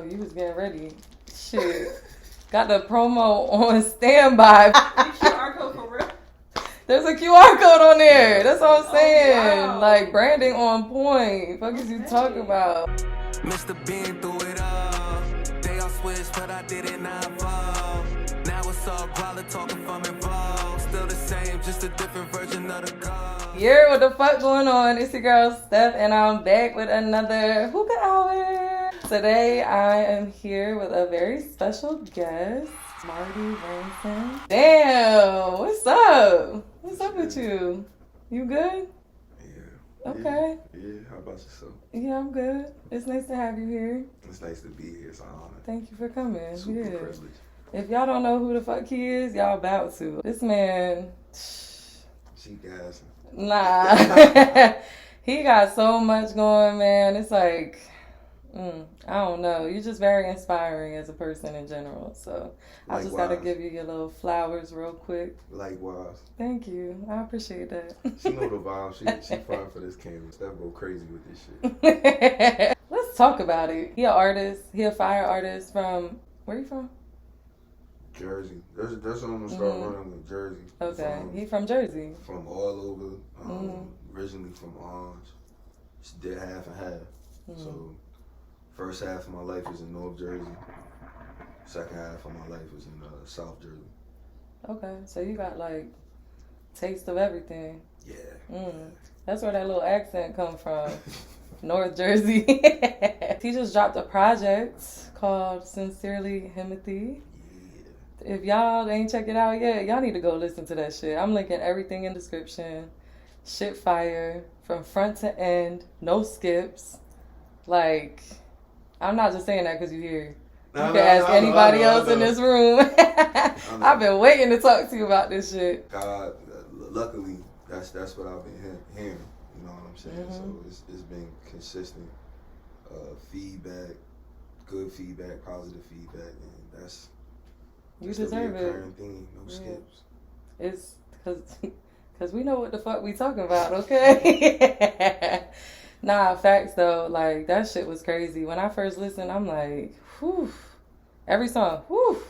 you was getting ready. Shit. Got the promo on standby. QR code for real? There's a QR code on there. That's what I'm saying. Wow. Like, branding on point. Fuck is you talking about? Mr. Bean through it all. They all switched, but I didn't evolve. Now it's all growler talking from involved. Still the same, just a different version of the call. Yeah, what the fuck going on? It's your girl Steph, and I'm back with another Hookah Hour. Today I am here with a very special guest, Marty Rantzen. Damn, what's up? What's up with you? You good? Yeah. Okay. Yeah, how about yourself? Yeah, I'm good. It's nice to have you here. It's nice to be here. It's an honor. Thank you for coming. Super Yeah. privilege. If y'all don't know who the fuck he is, y'all about to. This man, She gassing. nah. He got so much going, man. It's like, I don't know. You're just very inspiring as a person in general. So I just gotta give you your little flowers real quick. Likewise. Thank you. I appreciate that. She know the vibe. She fine for this camera. Steph go crazy with this shit. Let's talk about it. He an artist. He a fire artist from, where you from? Jersey. There's someone to start running with Jersey. Okay. He from Jersey. From all over. Originally from Orange. Just did half and half. So first half of my life was in North Jersey. Second half of my life was in South Jersey. Okay. So you got like taste of everything. Yeah. That's where that little accent come from. North Jersey. He just dropped a project called Sincerely Himothy. Yeah. If y'all ain't check it out yet, y'all need to go listen to that shit. I'm linking everything in description. Shit fire from front to end. No skips. Like, I'm not just saying that because you're here. You can ask anybody else in this room. I've been waiting to talk to you about this shit. God, luckily, that's what I've been hearing. You know what I'm saying? So it's been consistent feedback, good feedback, positive feedback, and that's You deserve a it. recurring thing. No skips. It's because we know what the fuck we talking about, okay? Nah, facts though. Like, that shit was crazy. When I first listened, I'm like, whew. Every song, whew.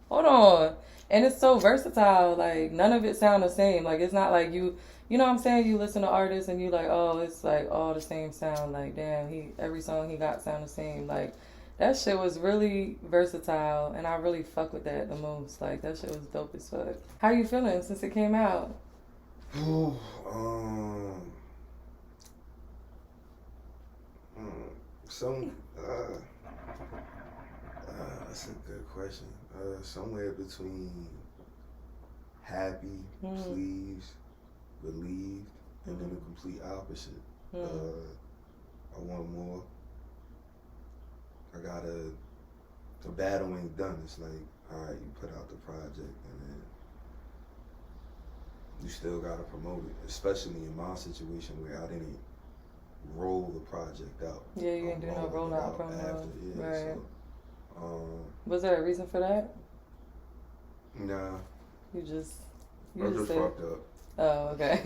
Hold on. And it's so versatile. Like, none of it sound the same. Like, it's not like you know what I'm saying? You listen to artists and you like, oh, it's like all the same sound. Like, damn, every song he got sound the same. Like, that shit was really versatile, and I really fuck with that the most. Like, that shit was dope as fuck. How you feeling since it came out? That's a good question. Somewhere between happy, pleased, relieved, and then the complete opposite. I want more. The battle ain't done. It's like, all right, you put out the project, and then you still gotta promote it. Especially in my situation where I didn't roll the project out. Yeah, you didn't do no rollout promo. Yeah, Right. So, was there a reason for that? Nah. You just fucked up. Oh, okay.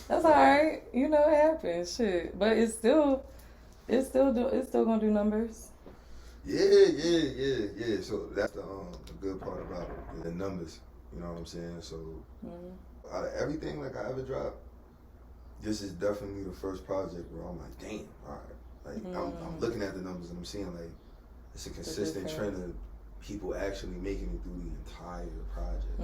That's all right. You know, it happens. Shit, but it's still gonna do numbers. Yeah. So that's the good part about it, the numbers. You know what I'm saying? So out of everything like I ever dropped, this is definitely the first project where I'm like, damn, all right. Like I'm looking at the numbers and I'm seeing like it's a consistent trend of people actually making it through the entire project.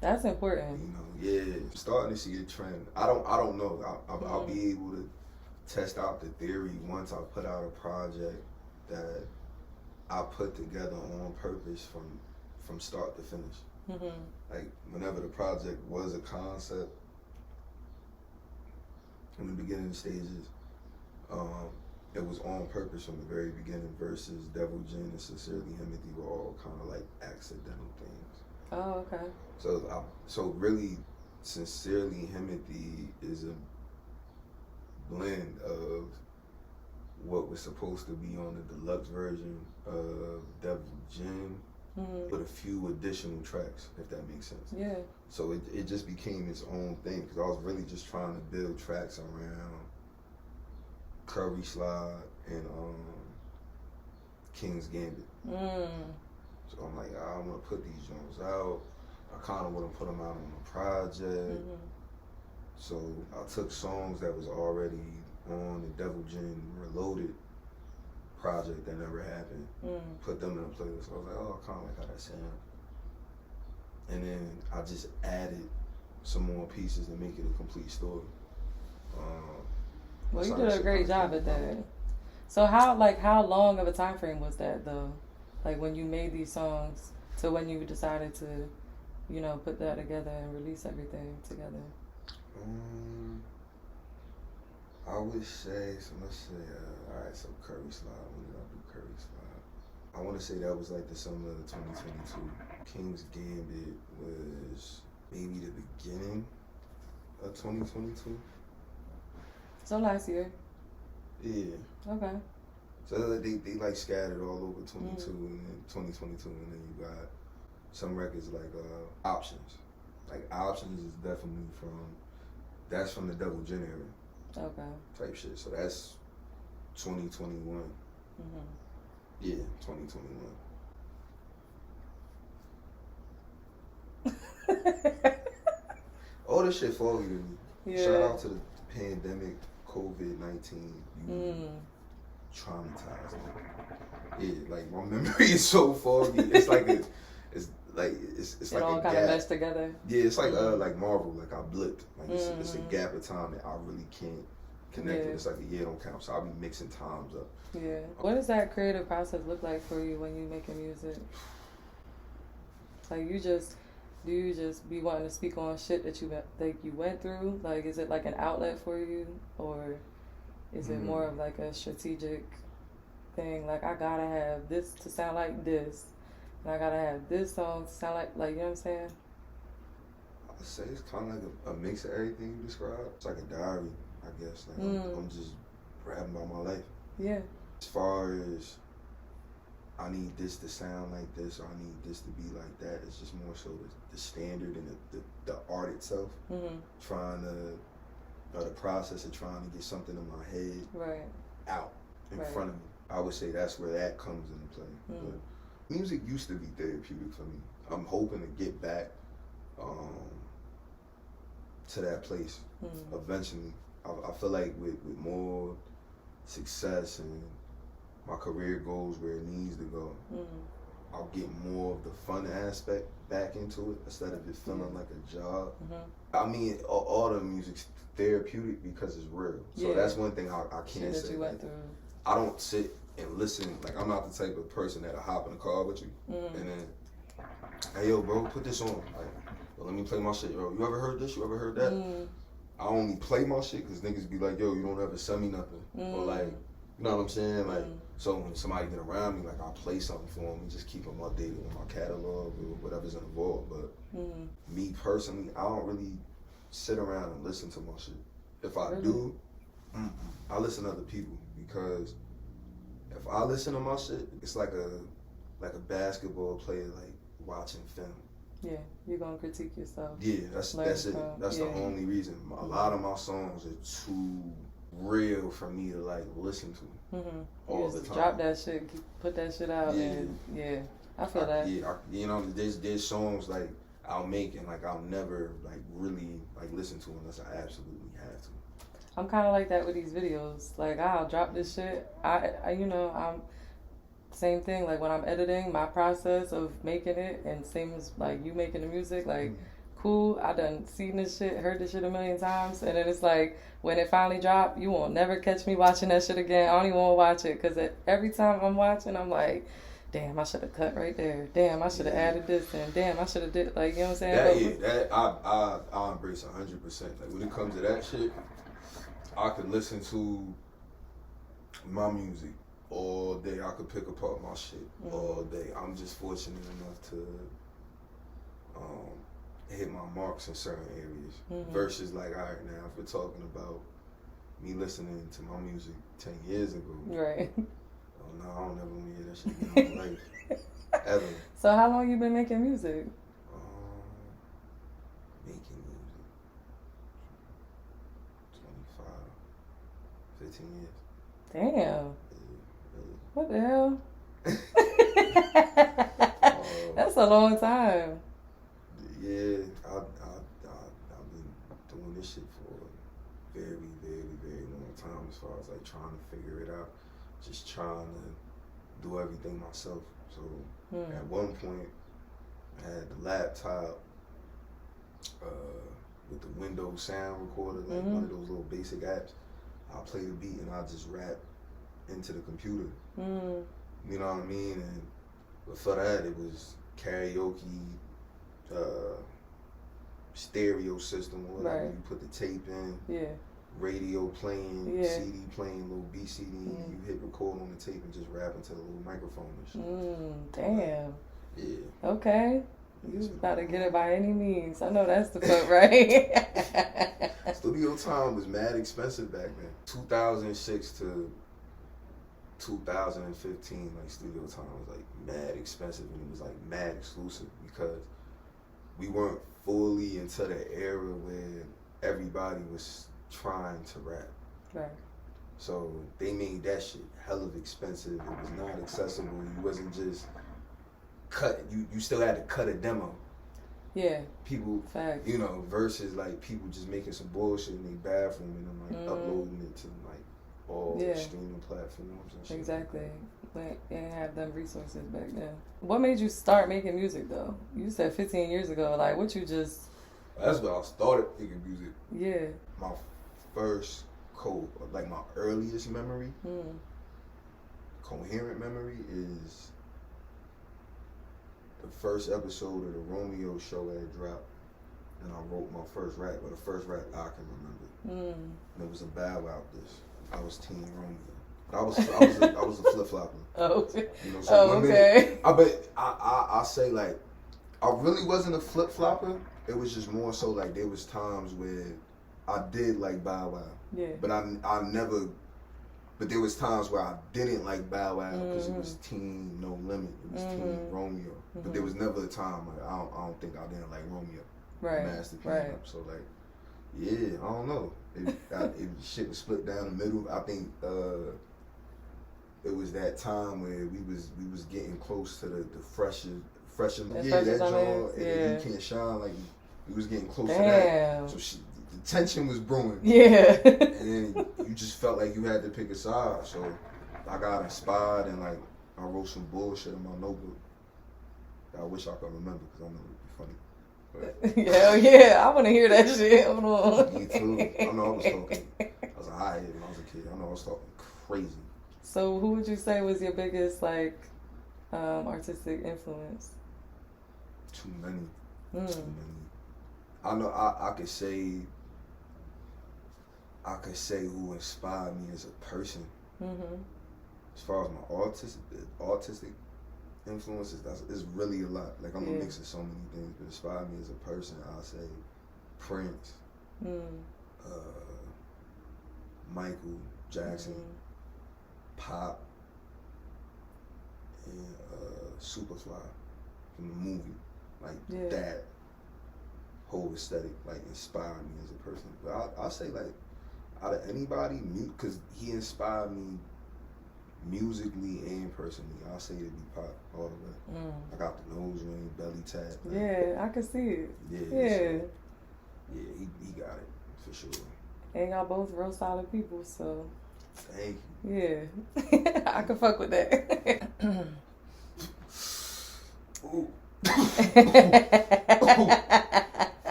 That's important. You know, yeah. Starting to see a trend. I don't know. I'll be able to test out the theory once I put out a project that I put together on purpose from start to finish. Like whenever the project was a concept in the beginning stages, it was on purpose from the very beginning versus Devil Gin and Sincerely Himothy were all kind of like accidental things. Oh, okay. So really, Sincerely Himothy is a blend of what was supposed to be on the deluxe version of Devil Gin, with a few additional tracks, if that makes sense. Yeah. So it just became its own thing because I was really just trying to build tracks around Curry Slide and King's Gambit. Mm. So I'm like, I'm gonna put these joints out. I kind of want to put them out on a project. Mm-hmm. So I took songs that was already on the Devil Gin Reloaded project that never happened, put them in a playlist. So I was like, oh, I kind of like how that sound. And then I just added some more pieces to make it a complete story. Well, you did a great job at that. So how long of a time frame was that though? Like when you made these songs to when you decided to, you know, put that together and release everything together? I would say, so let's say, alright, so Curry Slide, when did I do Curry Slide? I want to say that was like the summer of 2022. King's Gambit was maybe the beginning of 2022. So last year? Yeah. Okay. So they like scattered all over 22 and then 2022, and then you got some records like Options. Like Options is definitely that's from the Double Gin era. Okay. Type shit. So that's 2021. Mm-hmm. Yeah, 2021. All this shit foggy to me. Yeah. Shout out to the pandemic, COVID-19. You traumatized me. Yeah, like my memory is so foggy. It's like it's like all a kind gap. of meshed together. Yeah, it's like Marvel. Like I blipped. Like it's a gap of time that I really can't connect with. It's like a year don't count. So I'll be mixing times up. Yeah. What does that creative process look like for you when you making music? Like do you just be wanting to speak on shit that you went through? Like, is it like an outlet for you, or is it more of like a strategic thing? Like, I gotta have this to sound like this, and I gotta have this song to sound like you know what I'm saying? I'd say it's kind of like a mix of everything you described. It's like a diary, I guess. Like I'm just rapping about my life. Yeah. As far as I need this to sound like this, or I need this to be like that, it's just more so the standard and the art itself. Trying to, or the process of trying to get something in my head out in front of me. I would say that's where that comes into play. But music used to be therapeutic for me. I'm hoping to get back to that place eventually. I feel like with more success and my career goes where it needs to go, I'll get more of the fun aspect back into it instead of it feeling like a job. I mean, all the music's therapeutic because it's real. So that's one thing I can't say. Like, I don't sit and listen. Like, I'm not the type of person that'll hop in the car with you and then, hey, yo, bro, put this on. Like, well, let me play my shit. Yo, you ever heard this? You ever heard that? I only play my shit because niggas be like, yo, you don't ever send me nothing. Or like, you know what I'm saying? Like, so when somebody get around me, like, I'll play something for them and just keep them updated with my catalog or whatever's involved. But me personally, I don't really sit around and listen to my shit. If I do, I listen to other people, because if I listen to my shit, it's like a basketball player like watching film. Yeah, you're gonna critique yourself. Yeah, that's it. That's the only reason. A lot of my songs are too real for me to like listen to all the time. Drop that shit, put that shit out, and I feel that. Yeah, you know, there's songs like I'll make and like I'll never like really like listen to unless I absolutely have to. I'm kind of like that with these videos. Like, I'll drop this shit. I'm same thing. Like, when I'm editing, my process of making it, and same as like you making the music, like cool. I done seen this shit, heard this shit a million times, and then it's like when it finally drop, you won't never catch me watching that shit again. I don't even want to watch it, because every time I'm watching, I'm like, damn, I should have cut right there. Damn, I should have added this, and damn, I should have did, like, you know what I'm saying? I embrace 100%. Like, when it comes to that shit, I could listen to my music all day. I could pick apart my shit all day. I'm just fortunate enough to hit my marks in certain areas. Versus, like, all right, now, if we're talking about me listening to my music 10 years ago. Right. Oh, no, I don't ever want to hear that shit again in my life. Ever. So how long you been making music? Making music. 25, 15 years. Damn. What the hell? That's a long time. Yeah, I've been doing this shit for a very, very, very long time as far as like trying to figure it out. Just trying to do everything myself. So at one point, I had the laptop with the Windows sound recorder, like one of those little basic apps. I play the beat and I just rap into the computer. You know what I mean? And before that, it was karaoke, stereo system, whatever. You put the tape in, radio playing, CD playing, little B CD. You hit record on the tape and just rap into the little microphone and shit. Damn. Yeah. Okay. You about to get it by any means. I know that's the fuck, right? Studio time was mad expensive back then. 2006 to 2015, like studio time was like mad expensive, and it was like mad exclusive because we weren't fully into the era where everybody was trying to rap. Right. So they made that shit hell of expensive. It was not accessible. You wasn't just cut. You still had to cut a demo. Yeah. People, facts. You know, versus like people just making some bullshit in their bathroom and then like uploading it to like all streaming platforms and shit. Exactly. Like they didn't have them resources back then. What made you start making music though? You said 15 years ago. Like what you just... That's when I started making music. Yeah. My first like my earliest memory, coherent memory is the first episode of the Romeo show that dropped, and I wrote my first rap, or the first rap I can remember. And it was a Bow Wow diss. I was Teen Romeo. I was a flip flopper. Oh, you know, so okay. I say like I really wasn't a flip flopper. It was just more so like there was times where I did like Bow Wow. Yeah. But I never. But there was times where I didn't like Bow Wow because it was Teen No Limit. It was Teen Romeo. But there was never a time like I don't think I didn't like Romeo. Right. Masterpiece. Right. So like, yeah, I don't know. Shit was split down the middle. I think it was that time where we was getting close to the fresher. That joint. Yeah. You Can't Shine. Like we was getting close to that. So the tension was brewing. Yeah. And then you just felt like you had to pick a side. So I got inspired and like I wrote some bullshit in my notebook. I wish I could remember because I know it'd be funny. Hell yeah, I want to hear that shit. Hold on. Me too. I know I was talking. I was a high-head when I was a kid. I know I was talking crazy. So who would you say was your biggest like artistic influence? Too many. Too many. I know I could say who inspired me as a person. As far as my artistic influences, it's really a lot. Like I'm a mix of so many things, but inspired me as a person, I'll say Prince, Michael Jackson, Pop, and Superfly from the movie. Like that whole aesthetic like inspired me as a person. But I'll say like out of anybody, because he inspired me musically and personally, I'll say it'd be Pop all the way. I got the nose ring, belly tap. Like, yeah, I can see it. Yeah. So, yeah, he got it for sure. And y'all both real solid people, so. Thank you. Yeah, I can fuck with that. Ooh.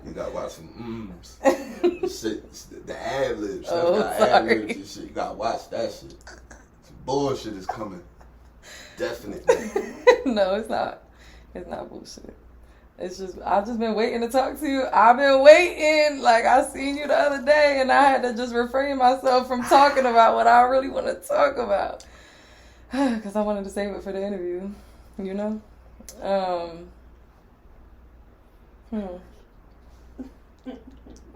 You gotta watch some shit, the ad libs. Ad libs and shit. You gotta watch that shit. Some bullshit is coming. Definitely. No, it's not. It's not bullshit. It's just I've just been waiting to talk to you. I've been waiting. Like I seen you the other day, and I had to just refrain myself from talking about what I really want to talk about, because I wanted to save it for the interview. You know.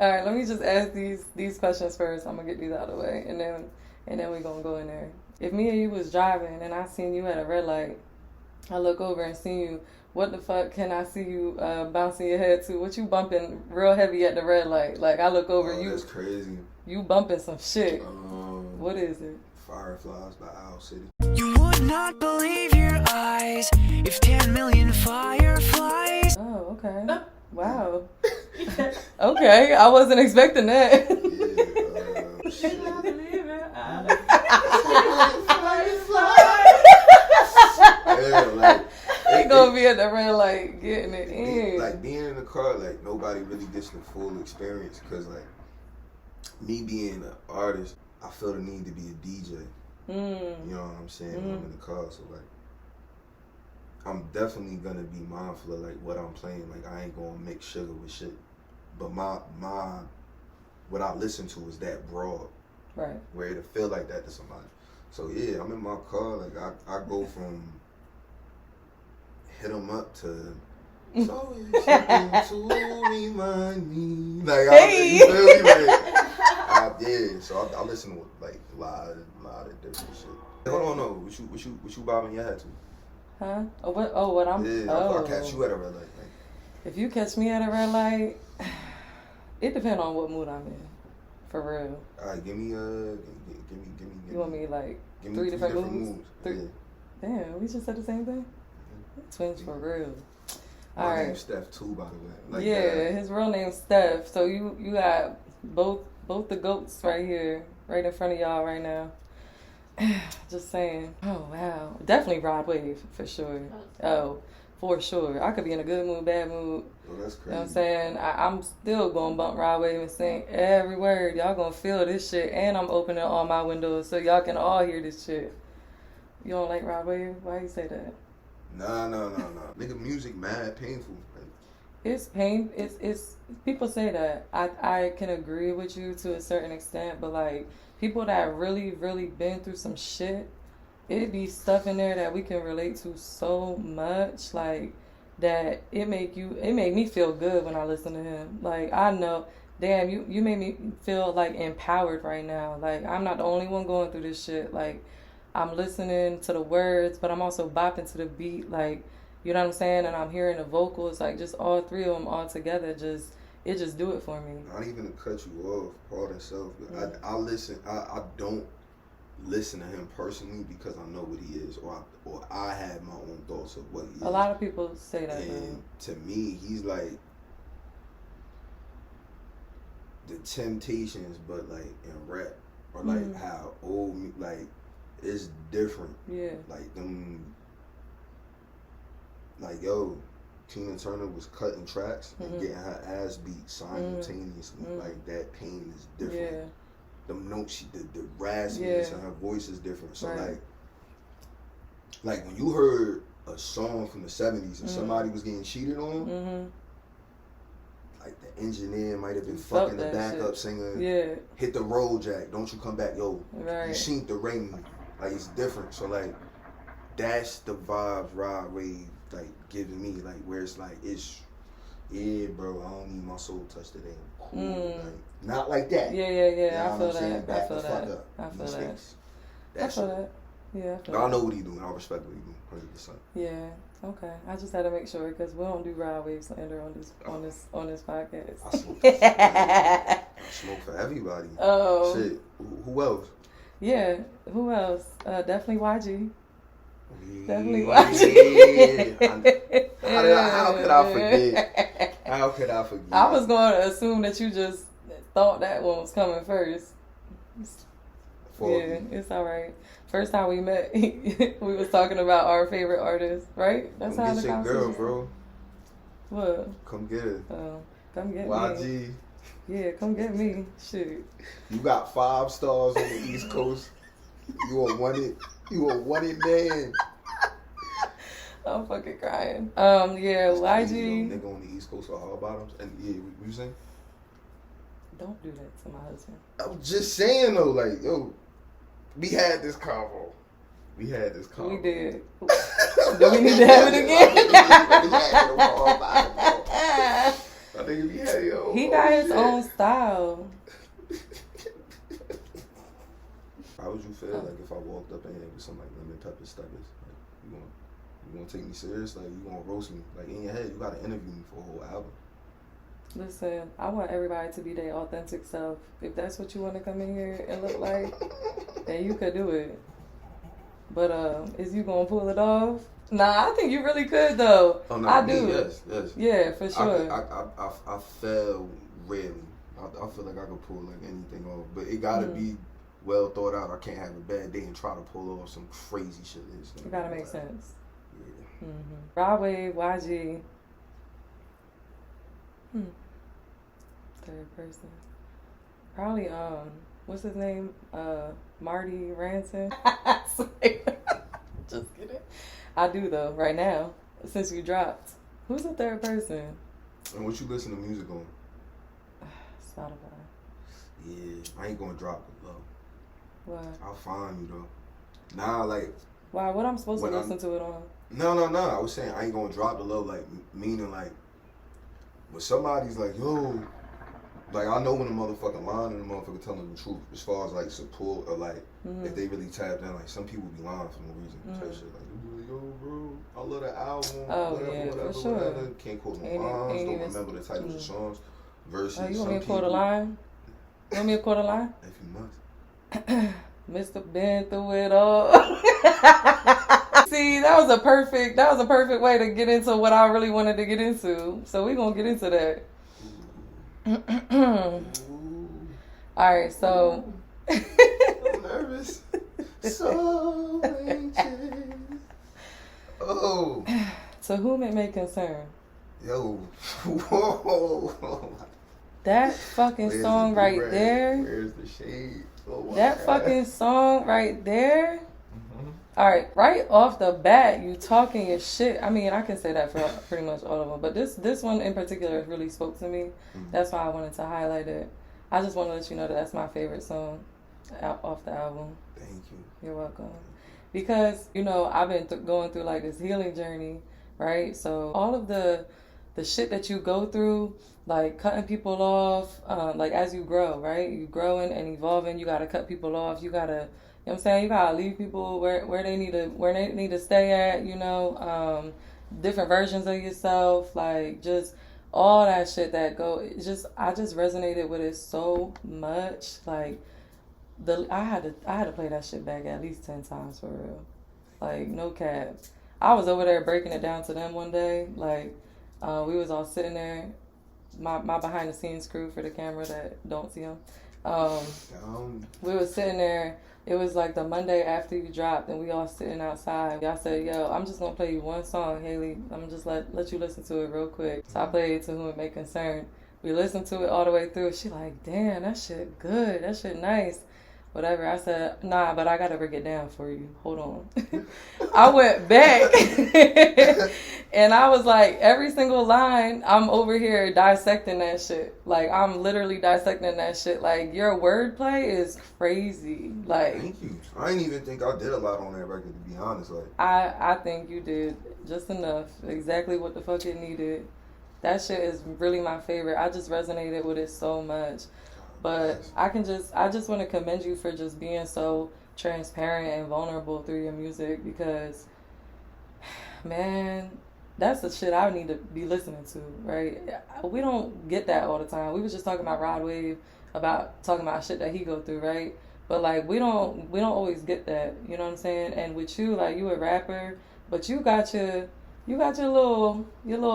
All right, let me just ask these questions first. I'm gonna get these out of the way, and then we gonna go in there. If me and you was driving and I seen you at a red light, I look over and see you. What the fuck can I see you bouncing your head to? What you bumping real heavy at the red light? Like I look over, you. That's crazy. You bumping some shit. What is it? Fireflies by Owl City. You would not believe your eyes if 10 million fireflies. Oh, okay. Wow. Okay, I wasn't expecting that. They gonna be at the red light getting it in. Like being in the car, like nobody really gets the full experience because like me being an artist, I feel the need to be a DJ. You know what I'm saying? When I'm in the car, so like I'm definitely gonna be mindful of like what I'm playing. Like I ain't gonna mix sugar with shit. But my what I listen to is that broad. Right. Where it'll feel like that to somebody. So yeah, I'm in my car, like I go from hit 'em up to so it's something to remind me. Like Hey. you feel me? Like, yeah, so I listen to like a lot of different shit. Hold on, no, what you bobbing your head to? Huh? What I'm... Yeah, oh. I'll catch you at a red light. Like, if you catch me at a red light, it depends on what mood I'm in. For real. alright, give me You want me like give me three different moods? Yeah. Damn, we just said the same thing? Twins for real. My Alright. name's Steph too, by the way. Like Yeah, his real name's Steph. So you got both the goats right here, right in front of y'all right now. Just saying. Oh wow, definitely Rod Wave for sure. Oh, for sure. I could be in a good mood, bad mood. Oh, that's crazy. You know what I'm saying? I'm still gonna bump Rod Wave and sing every word. Y'all gonna feel this shit, and I'm opening all my windows so y'all can all hear this shit. You don't like Rod Wave? Why you say that? Nah. Nigga, music mad painful. Like, It's pain. It's people say that. I can agree with you to a certain extent, but like people that really been through some shit, it be stuff in there that we can relate to so much, like that it make me feel good when I listen to him. Like I know, damn, you made me feel like empowered right now. Like I'm not the only one going through this shit. Like I'm listening to the words, but I'm also bopping to the beat. Like, you know what I'm saying? And I'm hearing the vocals, like just all three of them all together. It just do it for me. not even to cut you off, Paul himself, but I listen. I don't listen to him personally because I know what he is, or I have my own thoughts of what he is. A lot of people say that. And to me, he's like the Temptations, but like in rap, or like how old like it's different. Yeah. Like them. Like yo, Tina Turner was cutting tracks and getting her ass beat simultaneously. Like that pain is different. Yeah. The notes, the raspiness in her voice is different. So like when you heard a song from the 70s and somebody was getting cheated on, like the engineer might have been fucking the backup singer. Yeah. Hit the roll jack, don't you come back, yo. Right. You seen the ring, like it's different. So like that's the vibes Rod Wave like giving me, like where it's like it's bro, I don't need my soul touched today. Cool. Like, not like that. Yeah. You know I feel what I'm saying? that. Back I feel the fuck that. up. I feel that. Mistakes. I feel that. Yeah, I feel I that. know what he doing. I respect what he doing, 100%. Yeah. Okay. I just had to make sure because we don't do Rod Wave slander on this podcast. I smoke. I smoke for everybody. Oh. Shit. Who else? Yeah. Who else? Definitely YG. Definitely YG. How could I forget? How could I forget? I was going to assume that you just thought that one was coming first. Yeah, it's all right. First time we met, we was talking about our favorite artists, right? That's come how get the your conversation. girl, bro. What? Come get her. Come get me. YG. Yeah, come get me. Shit. You got 5 stars on the East Coast. You a wanted man. I'm fucking crying. Yeah, YG. Nigga on the East Coast for hard bottoms. And yeah, what you saying? Don't do that to my husband. I was just saying though, like, yo, we had this convo. We did. Do we need to have it again? I think we had yo. He got his own style. How would you feel like if I walked up in here with some like lemon pepper steppers? Like, you gonna take me serious? Like you gonna roast me? Like in your head, you gotta interview me for a whole album. Listen, I want everybody to be their authentic self. If that's what you want to come in here and look like, then you could do it. But is you gonna pull it off? Nah, I think you really could though. Oh no, I me, do. yes. Yeah, for sure. I fell rarely. I feel like I could pull like anything off, but it gotta be well thought out. I can't have a bad day and try to pull off some crazy shit. It gotta make sense. Yeah. Rod Wave, YG. Third person. Probably what's his name? Marty Rantzen. Just kidding. I do though, right now, since you dropped. Who's the third person? And what you listen to music on? Spotify. Yeah, I ain't gonna drop it low. Why? I'll find you though. Nah, like. Why? What I'm supposed to listen to it on? No. I was saying I ain't gonna drop the low, like meaning like when somebody's like, yo, like I know when a motherfucking lying and the motherfucker telling the truth as far as like support or like if they really tapped in. Like some people be lying for no reason. Type shit like, yo, bro, I love the album. Whatever. For sure. Can't quote no lines. Don't remember the titles of songs. Versus you want some me to quote a line? You want me to quote a line? If you must. Mr. Been through it all. See, that was a perfect way to get into what I really wanted to get into. So we're gonna get into that. All right, so I'm nervous. So anxious. Oh. To whom it may concern. Yo. Whoa. That fucking song right there. Where's the shade? Oh that fucking song right there. All right off the bat, you talking your shit. I mean, I can say that for pretty much all of them, but this one in particular really spoke to me. That's why I wanted to highlight it. I just want to let you know that that's my favorite song off the album. Thank you. You're welcome. Because, I've been going through like this healing journey, right? So all of the shit that you go through, like cutting people off, like as you grow, right? You growing and evolving, you gotta cut people off. You gotta, you know what I'm saying? You gotta leave people where they need to stay at, different versions of yourself, like just all that shit that I just resonated with it so much. Like I had to play that shit back at least 10 times for real. Like no cap. I was over there breaking it down to them one day. Like we was all sitting there. My behind the scenes crew for the camera that don't see them. We was sitting there. It was like the Monday after you dropped, and we all sitting outside. Y'all said, "Yo, I'm just gonna play you one song, Haley. I'm just let you listen to it real quick." So I played To Whom It May Concern. We listened to it all the way through. She like, "Damn, that shit good. That shit nice." Whatever. I said, "Nah, but I gotta break it down for you. Hold on." I went back and I was like, every single line, I'm over here dissecting that shit. Like, I'm literally dissecting that shit. Like, your wordplay is crazy. Like, thank you. I didn't even think I did a lot on that record, to be honest. Like, I think you did just enough. Exactly what the fuck it needed. That shit is really my favorite. I just resonated with it so much. But I just want to commend you for just being so transparent and vulnerable through your music because, man, that's the shit I need to be listening to, right? We don't get that all the time. We was just talking about Rod Wave, talking about shit that he go through, right? But like we don't always get that, you know what I'm saying? And with you, like you a rapper, but you got your little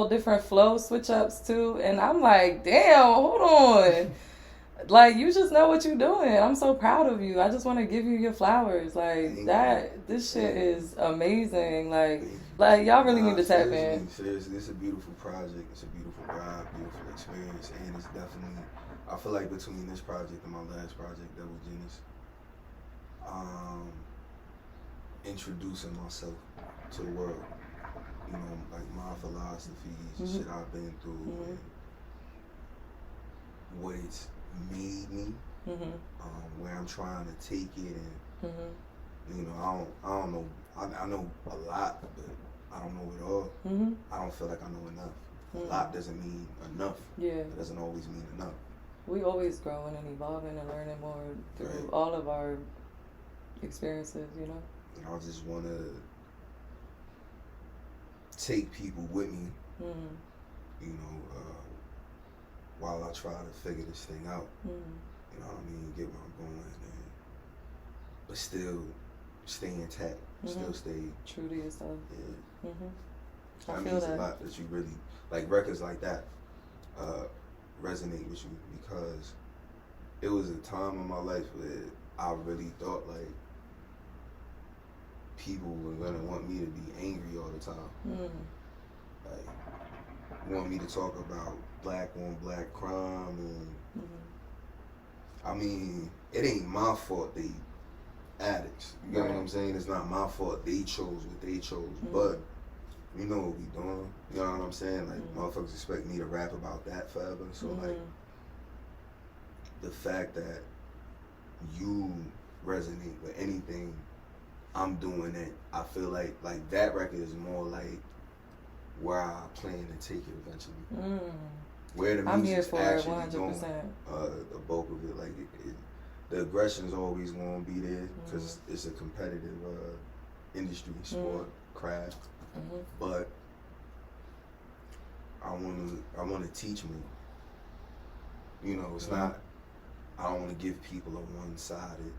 different flow switch ups too, and I'm like, damn, hold on. Like, you just know what you're doing. I'm so proud of you. I just want to give you your flowers. Like, this shit is amazing. Like y'all really need to tap in. Seriously, it's a beautiful project. It's a beautiful ride, beautiful experience. And it's definitely, I feel like between this project and my last project, that was Genius, introducing myself to the world. Like my philosophies, shit I've been through, and what it's made me, where I'm trying to take it, and I don't know. I know a lot, but I don't know it all. I don't feel like I know enough. A lot doesn't mean enough. Yeah, it doesn't always mean enough. We always growing and evolving and learning more through all of our experiences, And I just want to take people with me, while I try to figure this thing out. You know what I mean? Get where I'm going, but still stay intact. still stay true to yourself. Yeah. I That feel means that. a lot that you really like records like that resonate with you, because it was a time in my life where I really thought like people were gonna want me to be angry all the time. Like want me to talk about black on black crime, and I mean, it ain't my fault they addicts. You get what I'm saying? It's not my fault they chose what they chose, but you know what we doing. You know what I'm saying? Like motherfuckers expect me to rap about that forever. So like the fact that you resonate with anything I'm doing, it, I feel like that record is more like where I plan to take it eventually. Where the music's actually going, the bulk of it, like the aggression's always gonna be there because it's a competitive industry, sport, craft. But I wanna teach more. You know, it's not. I don't want to give people a one-sided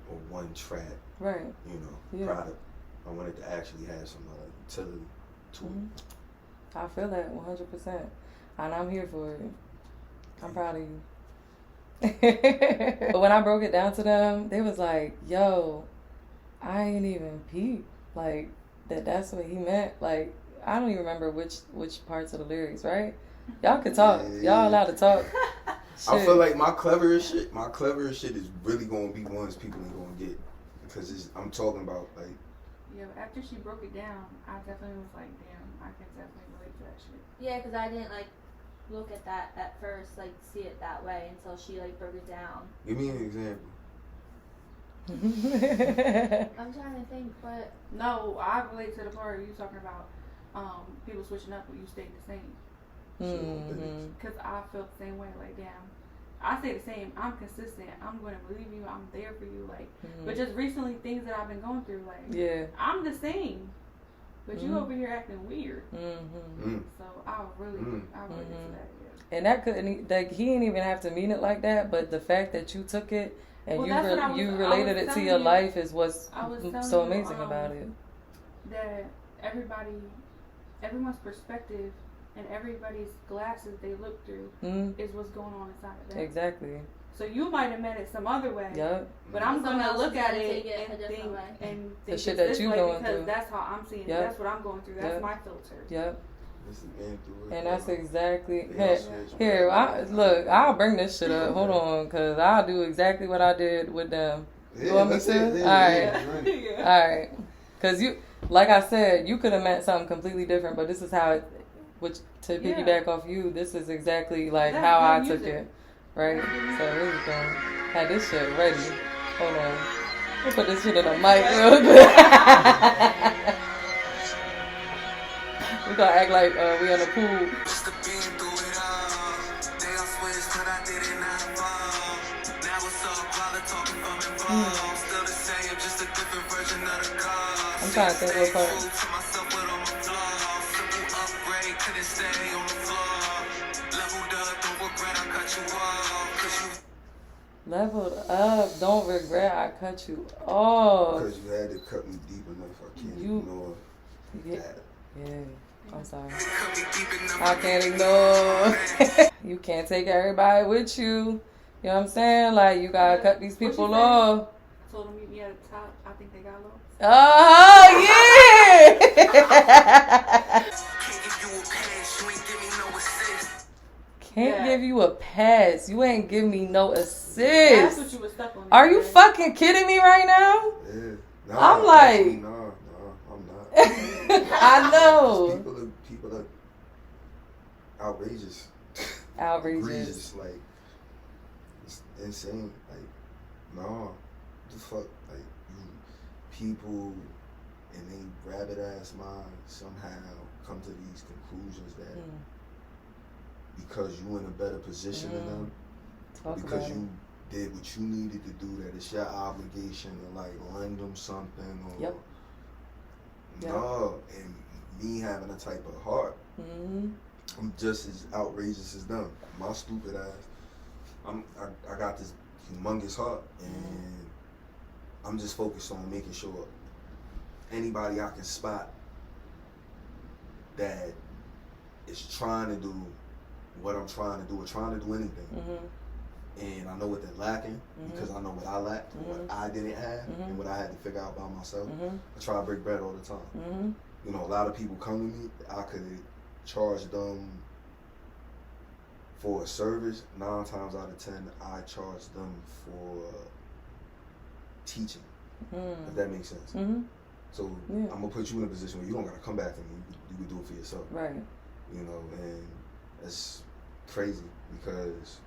or one track. Right. You know, product. I want it to actually have some utility to it. I feel that 100%, and I'm here for it. I'm proud of you. But when I broke it down to them, they was like, "Yo, I ain't even peep like that's what he meant." Like I don't even remember which parts of the lyrics. Right? Y'all can talk. Y'all allowed to talk. Shit. I feel like my cleverest shit is really gonna be ones people ain't gonna get, because I'm talking about like. Yeah, after she broke it down, I definitely was like, damn, I can definitely relate to that shit. Yeah, because I didn't like look at that at first, like see it that way until she like broke it down. Give me an example. I'm trying to think, but no, I relate to the part you talking about people switching up, but you stayed the same. Because I felt the same way. Like, damn, I stay the same. I'm consistent. I'm going to believe you. I'm there for you. Like, but just recently, things that I've been going through, like, I'm the same, but you over here acting weird. So I really get to that. Yeah. And that couldn't, like, he didn't even have to mean it like that. But the fact that you took it and you related it to your life is what's so amazing about it. That everyone's perspective and everybody's glasses they look through is what's going on inside of them. Exactly. So you might have meant it some other way. Yep. But I'm gonna look at it and think the shit that you going through, because that's how I'm seeing it. That's what I'm going through. That's my filter. Yep. And that's Right. exactly here. I'll bring this shit up. Hold on, because I'll do exactly what I did with them. You want me to? All right. Because you, like I said, you could have meant something completely different, but this is how it. Which to piggyback off you, this is exactly like how I took it, right? So here we go. Had this shit ready. Hold on. We'll put this shit in a mic real quick. We gonna act like we in the pool. I'm trying to think what part. Leveled up, don't regret I cut you off. Because you had to cut me deep enough. I can't ignore that. Yeah, I'm sorry. I can't ignore. You can't take everybody with you. You know what I'm saying? Like, you gotta cut these people off. I told them meet me at the top. I think they got low. Oh, yeah! Can't give you a pass. You ain't give me no assist. That's what you was stuck on. Are you fucking kidding me right now? Yeah. I'm like... Actually, no, I'm not. I know. People are outrageous. Outrageous. Like, it's insane. Like, no. The fuck? Like, people in they rabbit ass mind somehow come to these conclusions that because you in a better position than them, because you did what you needed to do, that it's your obligation to like lend them something or no. And me having a type of heart, I'm just as outrageous as them. My stupid ass, I got this humongous heart, and I'm just focused on making sure anybody I can spot that is trying to do what I'm trying to do, or trying to do anything, and I know what they're lacking because I know what I lacked, what I didn't have, and what I had to figure out by myself. I try to break bread all the time. You know, a lot of people come to me, I could charge them for a service. 9 times out of 10, I charge them for teaching, if that makes sense. So I'm gonna put you in a position where you don't gotta come back to me. You can do it for yourself. Right. You know, and it's crazy because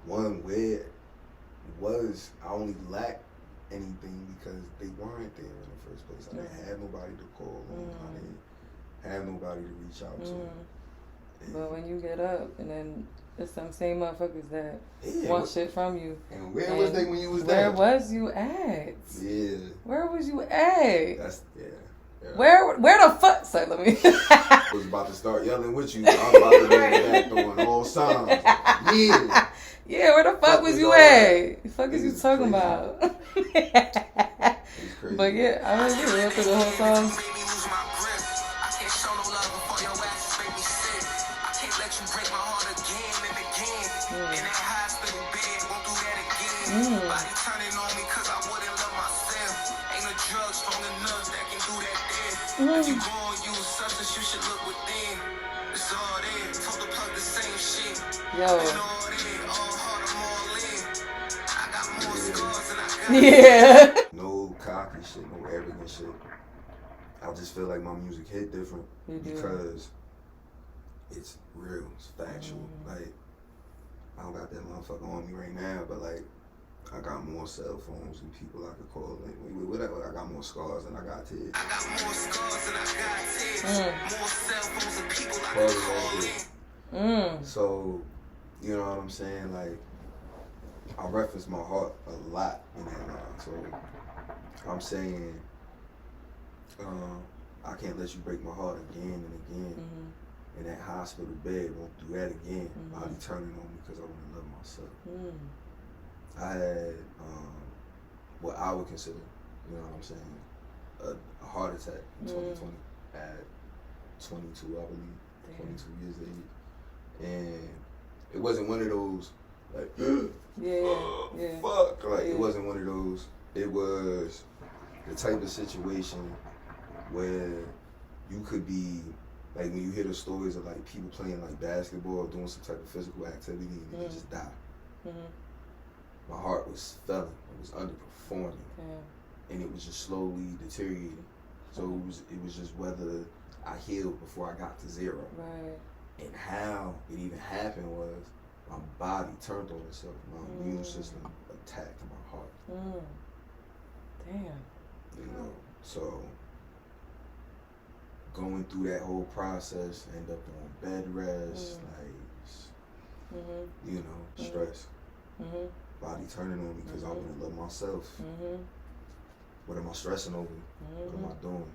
one, where was I only lacked anything because they weren't there in the first place. I didn't have nobody to call on. I didn't have nobody to reach out to. But when you get up and then it's some same motherfuckers that want shit from you. And where was they when you was there? Where was you at? Yeah. Where was you at? That's Where the fuck? So let me. I was about to start yelling with you. I was about to be back throwing all signs. Yeah. Yeah, where the fuck was you at? The fuck is you talking about? It's crazy. But yeah, I mean, you real through the whole song. Body turning on me cause I wouldn't love myself. Ain't a drug strong enough that can do that there. If you gon' use substance, you should look within. It's all there. Told the plug the same shit. Yo. All there, all hard, I'm all in. I got more scars than I got. No cocky shit, no arrogant shit. I just feel like my music hit different because it's real, it's factual. Like, I don't got that motherfucker on me right now, but like, I got more cell phones and people I could call. Like, whatever. I got more scars than I got tears. I got more scars than I got tears. More cell phones and people I could call in. So, you know what I'm saying? Like, I reference my heart a lot in that line. So, I'm saying, I can't let you break my heart again and again. And that hospital bed won't do that again. Body turning on me because I want to love myself. I had what I would consider, you know what I'm saying, a heart attack in 2020 at 22, I believe, 22 years of age. And it wasn't one of those, like, fuck. Like, it wasn't one of those. It was the type of situation where you could be, like, when you hear the stories of, like, people playing, like, basketball or doing some type of physical activity and they just die. My heart was failing. It was underperforming. And it was just slowly deteriorating. So it was just whether I healed before I got to zero. Right. And how it even happened was my body turned on itself. My immune system attacked my heart. Damn. You know, so going through that whole process, end up on bed rest, like, you know, stress. Body turning on me because I want to love myself. What am I stressing over? What am I doing?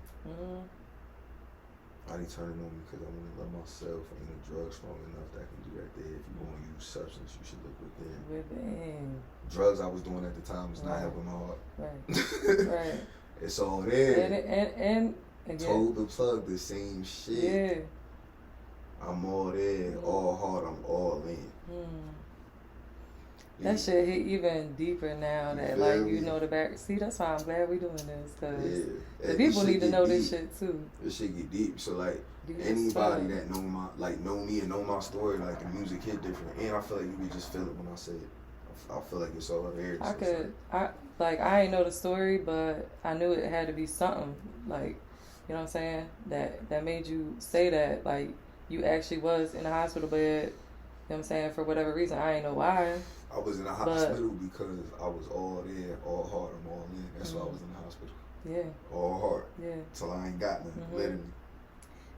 Body turning on me because I want to love myself. Ain't a drug strong enough that can do that there. If you want to use substance, you should look within. Drugs I was doing at the time was not helping my heart. Right. It's all there. And again, told the plug the same shit. Yeah. I'm all there, all hard, I'm all in. That shit hit even deeper now that, like, you know the back. See, that's why I'm glad we doing this, because the people need to know this shit too. This shit get deep. So, like, anybody that know me and know my story, like, the music hit different. And I feel like you can just feel it when I say it. I feel like it's all there. I ain't know the story, but I knew it had to be something, like, you know what I'm saying, that made you say that, like, you actually was in a hospital bed, you know what I'm saying, for whatever reason. I ain't know why. I was in a hospital because I was all there, all hard, I'm all in. That's why I was in the hospital. Yeah. All hard. Yeah. Till I ain't got nothing, literally.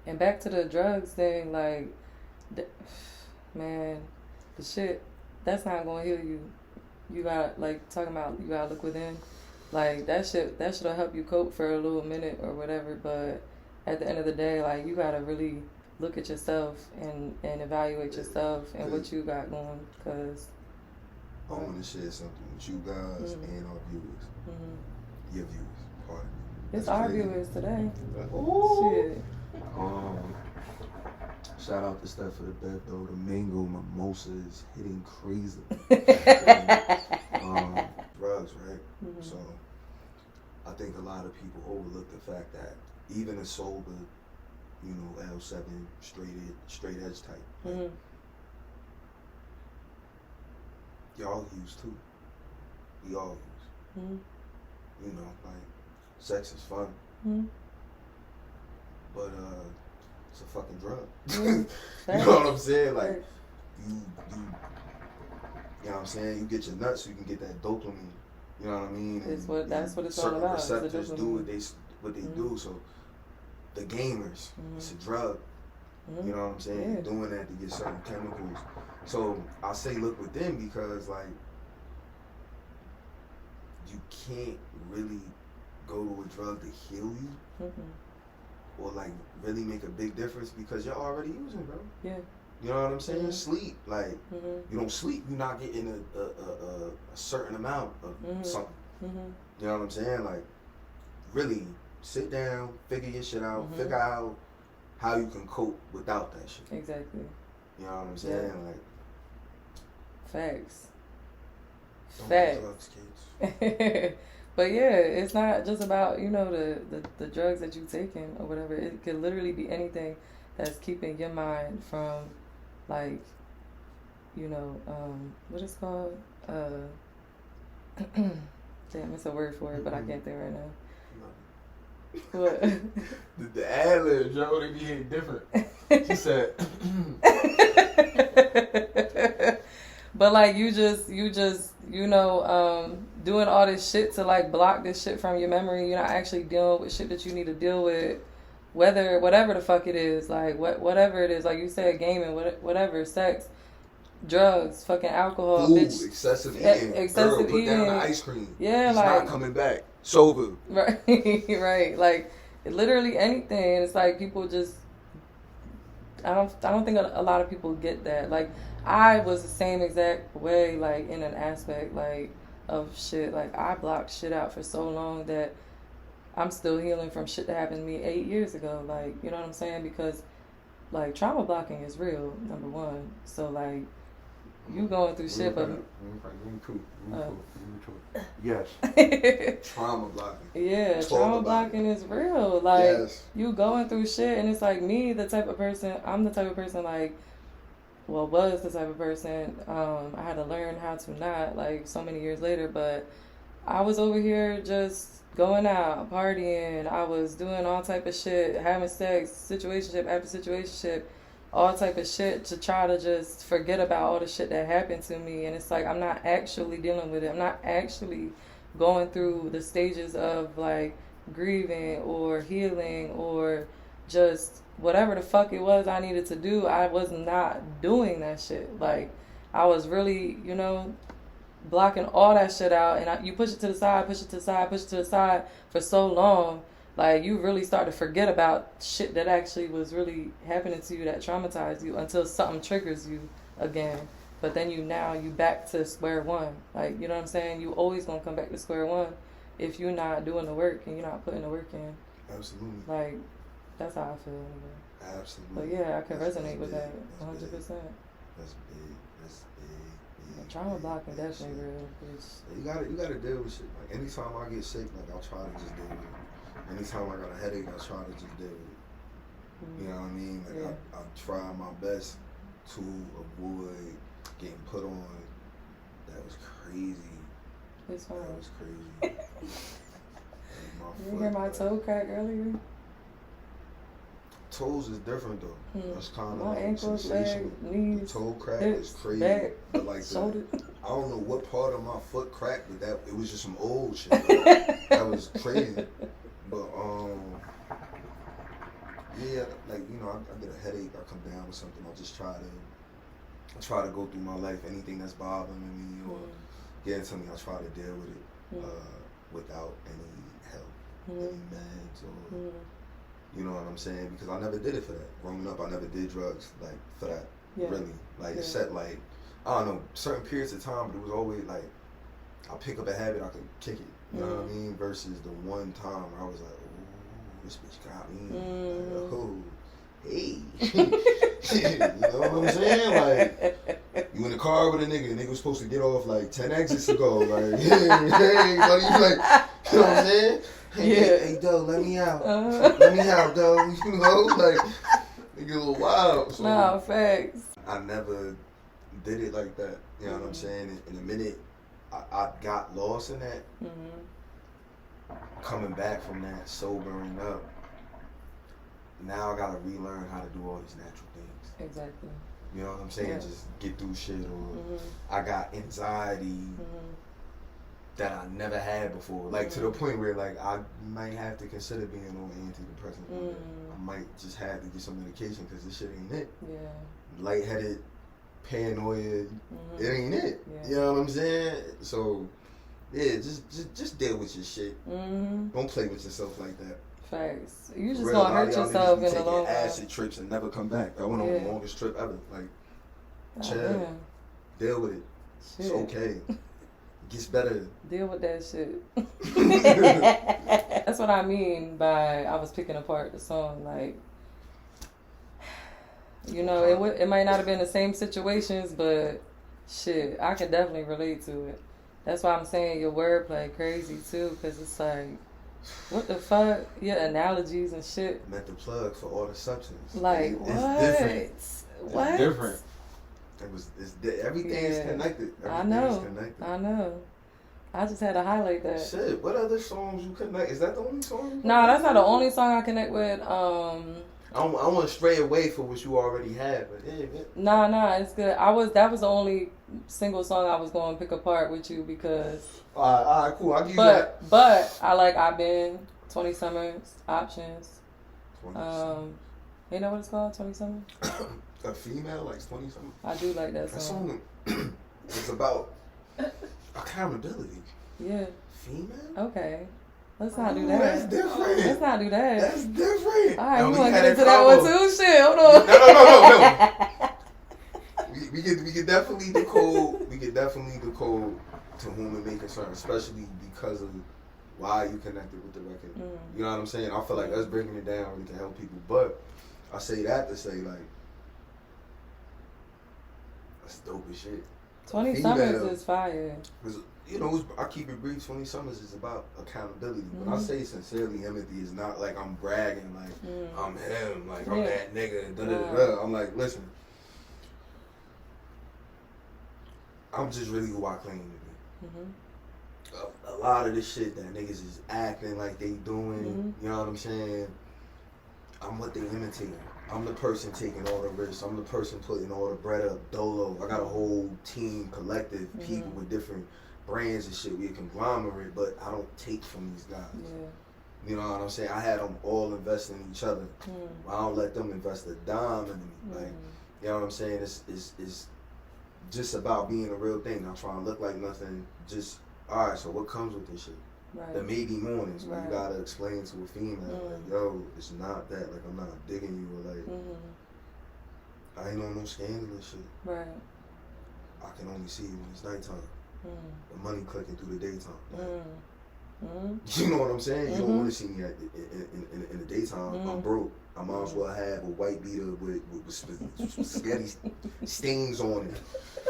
And back to the drugs thing, like, man, the shit, that's not gonna heal you. You got, like, talking about you gotta look within. Like, that shit'll help you cope for a little minute or whatever, but at the end of the day, like, you gotta really look at yourself and evaluate yourself and what you got going, because I want to share something with you guys and our viewers. Your viewers, pardon me. It's That's crazy. arguers today. Ooh. Shit. Shout out to Steph for the bet though. The mango mimosa is hitting crazy. Drugs, right? Mm-hmm. So I think a lot of people overlook the fact that even a sober, you know, L7 straight edge type, like, Mm-hmm. y'all use too. We all use. Mm-hmm. You know, like sex is fun, Mm-hmm. but it's a fucking drug. Mm-hmm. You know what I'm saying? Like Facts. you know what I'm saying? You get your nuts so you can get that dopamine. You know what I mean? That's what it's all certain about. It's the receptors do dopamine. what they Mm-hmm. do. So the gamers, it's a drug. Mm-hmm. You know what I'm saying? Yeah. You're doing that to get certain chemicals. So I say look within because like you can't really go to a drug to heal you Mm-hmm. or like really make a big difference because you're already using, bro. Yeah. You know what I'm saying? Mhm. Sleep, like Mm-hmm. you don't sleep, you're not getting a certain amount of something. Mm-hmm. You know what I'm saying? Like really sit down, figure your shit out, Mhm. figure out how you can cope without that shit. Exactly. You know what I'm saying? Yeah. Like Facts. don't Facts. do drugs, kids. But yeah, it's not just about, you know, the drugs that you're taking or whatever. It could literally be anything that's keeping your mind from, like, you know, what it's called? Damn, it's a word for it, but I can't think right now. What? The ad-libs, yo, they be hitting different. She said, But like you just you know doing all this shit to like block this shit from your memory. You're not actually dealing with shit that you need to deal with, whatever the fuck it is, like whatever it is, like you said, gaming, whatever, sex, drugs, fucking alcohol, food, bitch, excessive eating. excessive Girl, put down eating. the ice cream. Yeah, He's like not coming back. Sober. right, right, like literally anything. It's like people just. I don't think a lot of people get that. Like I was the same exact way, like in an aspect like of shit. Like I blocked shit out for so long that I'm still healing from shit that happened to me 8 years ago. Like, you know what I'm saying? Because like trauma blocking is real, number one. So like you going through shit, but yes, trauma blocking. yeah, Talk trauma about blocking is real. Like Yes. you going through shit, and it's like me, the type of person. I'm the type of person like. Well, was the type of person, I had to learn how to not, like, so many years later, but I was over here just going out, partying, I was doing all type of shit, having sex, situationship after situationship, all type of shit to try to just forget about all the shit that happened to me, and it's like, I'm not actually dealing with it, I'm not actually going through the stages of, like, grieving or healing or just whatever the fuck it was I needed to do. I was not doing that shit. Like I was really, you know, blocking all that shit out, and you push it to the side, push it to the side, push it to the side for so long, like you really start to forget about shit that actually was really happening to you that traumatized you until something triggers you again. But then you back to square one. Like, you know what I'm saying? You always gonna come back to square one if you're not doing the work and you're not putting the work in. Absolutely. Like, that's how I feel anyway. Absolutely. But yeah, I can That's resonate with big. that That's 100%. big. That's big. That's big. The trauma blocking big definitely shit. real. Bitch. You gotta deal with shit. Like anytime I get sick, like I'll try to just deal with it. Anytime I got a headache, I'll try to just deal with it. You know what I mean? Like Yeah. I try my best to avoid getting put on. That was crazy. It's fine. That was crazy. You hear my toe crack earlier? Toes is different though. That's kind of My like ankles, sensational. legs, knees, The toe crack hips, is crazy. back, But like shoulder. I don't know what part of my foot cracked, but that it was just some old shit. That was crazy. But yeah, like you know, I get a headache, I come down with something, I try to go through my life. Anything that's bothering me or getting to me, I try to deal with it without any help, any meds or you know what I'm saying? Because I never did it for that. Growing up, I never did drugs like for that. Yeah. Really, like except like I don't know certain periods of time, but it was always like I pick up a habit, I could kick it. You know what I mean? Versus the one time I was like, this bitch got me. Like, oh, hey. You know what I'm saying? Like, you in the car with a nigga was supposed to get off like 10 exits ago. Like, hey, buddy, you like, you know what I'm saying? Hey, Doe, let me out. Let me out, Doe. You know, like, it get a little wild. So no, facts. I never did it like that. You know what I'm saying? In a minute, I got lost in that. Coming back from that, sobering up. Now I gotta relearn how to do all these natural things. Exactly. You know what I'm saying? Yeah. Just get through shit, or I got anxiety that I never had before. Like to the point where like I might have to consider being on antidepressant. I might just have to get some medication because this shit ain't it. Yeah. Lightheaded, paranoia, it ain't it. Yeah. You know what I'm saying? So yeah, just deal with your shit. Don't play with yourself like that. Facts. You just gonna hurt yourself in the long run. Acid trips and never come back. I went on the longest trip ever. Like, chill, deal with it. Shit. It's okay. It gets better. Deal with that shit. That's what I mean by I was picking apart the song. Like, you know, it might not have been the same situations, but shit, I can definitely relate to it. That's why I'm saying your wordplay crazy too, because it's like, what the fuck? Your analogies and shit. Meant the plug for all the substance. Like, it's what? Different. What? It's different. Everything is connected. I know. I just had to highlight that. Shit, what other songs you connect? Is that the only song? No, that's not the only song I connect with. I want to stray away from what you already had, but yeah. Nah, it's good. That was the only single song I was going to pick apart with you because. All right, cool. I'll give you that. But I like I've Been, 20 Summers, Options. 20 you know what it's called? 20 Summers. A female likes 20 something. I do like that song. That song is about accountability. Yeah. Female. Okay. Let's not do that. That's different. Let's not do that. That's different. All right, no, you want to get into that one too? Shit, hold on. No. We could definitely decode. We could definitely decode to whom it may concern, especially because of why you connected with the record. You know what I'm saying? I feel like us breaking it down really can help people. But I say that to say like, that's dope as shit. 20 Summers is fire. You know, I keep it brief. 20 Summers is about accountability. When I say sincerely, Himothy is not like I'm bragging, like I'm him, like I'm that nigga. I'm like, listen, I'm just really who I claim to be. A lot of this shit that niggas is acting like they doing, you know what I'm saying? I'm what they imitating. I'm the person taking all the risks. I'm the person putting all the bread up dolo. I got a whole team, collective, people with different brands and shit. We a conglomerate, but I don't take from these guys. You know what I'm saying? I had them all invest in each other. I don't let them invest a dime in me. Like, you know what I'm saying? It's just about being a real thing. Not trying to look like nothing. Just, all right, so what comes with this shit? Right. The maybe mornings where you gotta explain to a female, like, yo, it's not that. Like, I'm not digging you, or like, I ain't on no scandalous shit. Right. I can only see you when it's nighttime. The money clicking through the daytime. Like, you know what I'm saying? You don't want to see me in the daytime. I'm broke. I might as well have a white beater with spaghetti stains on it,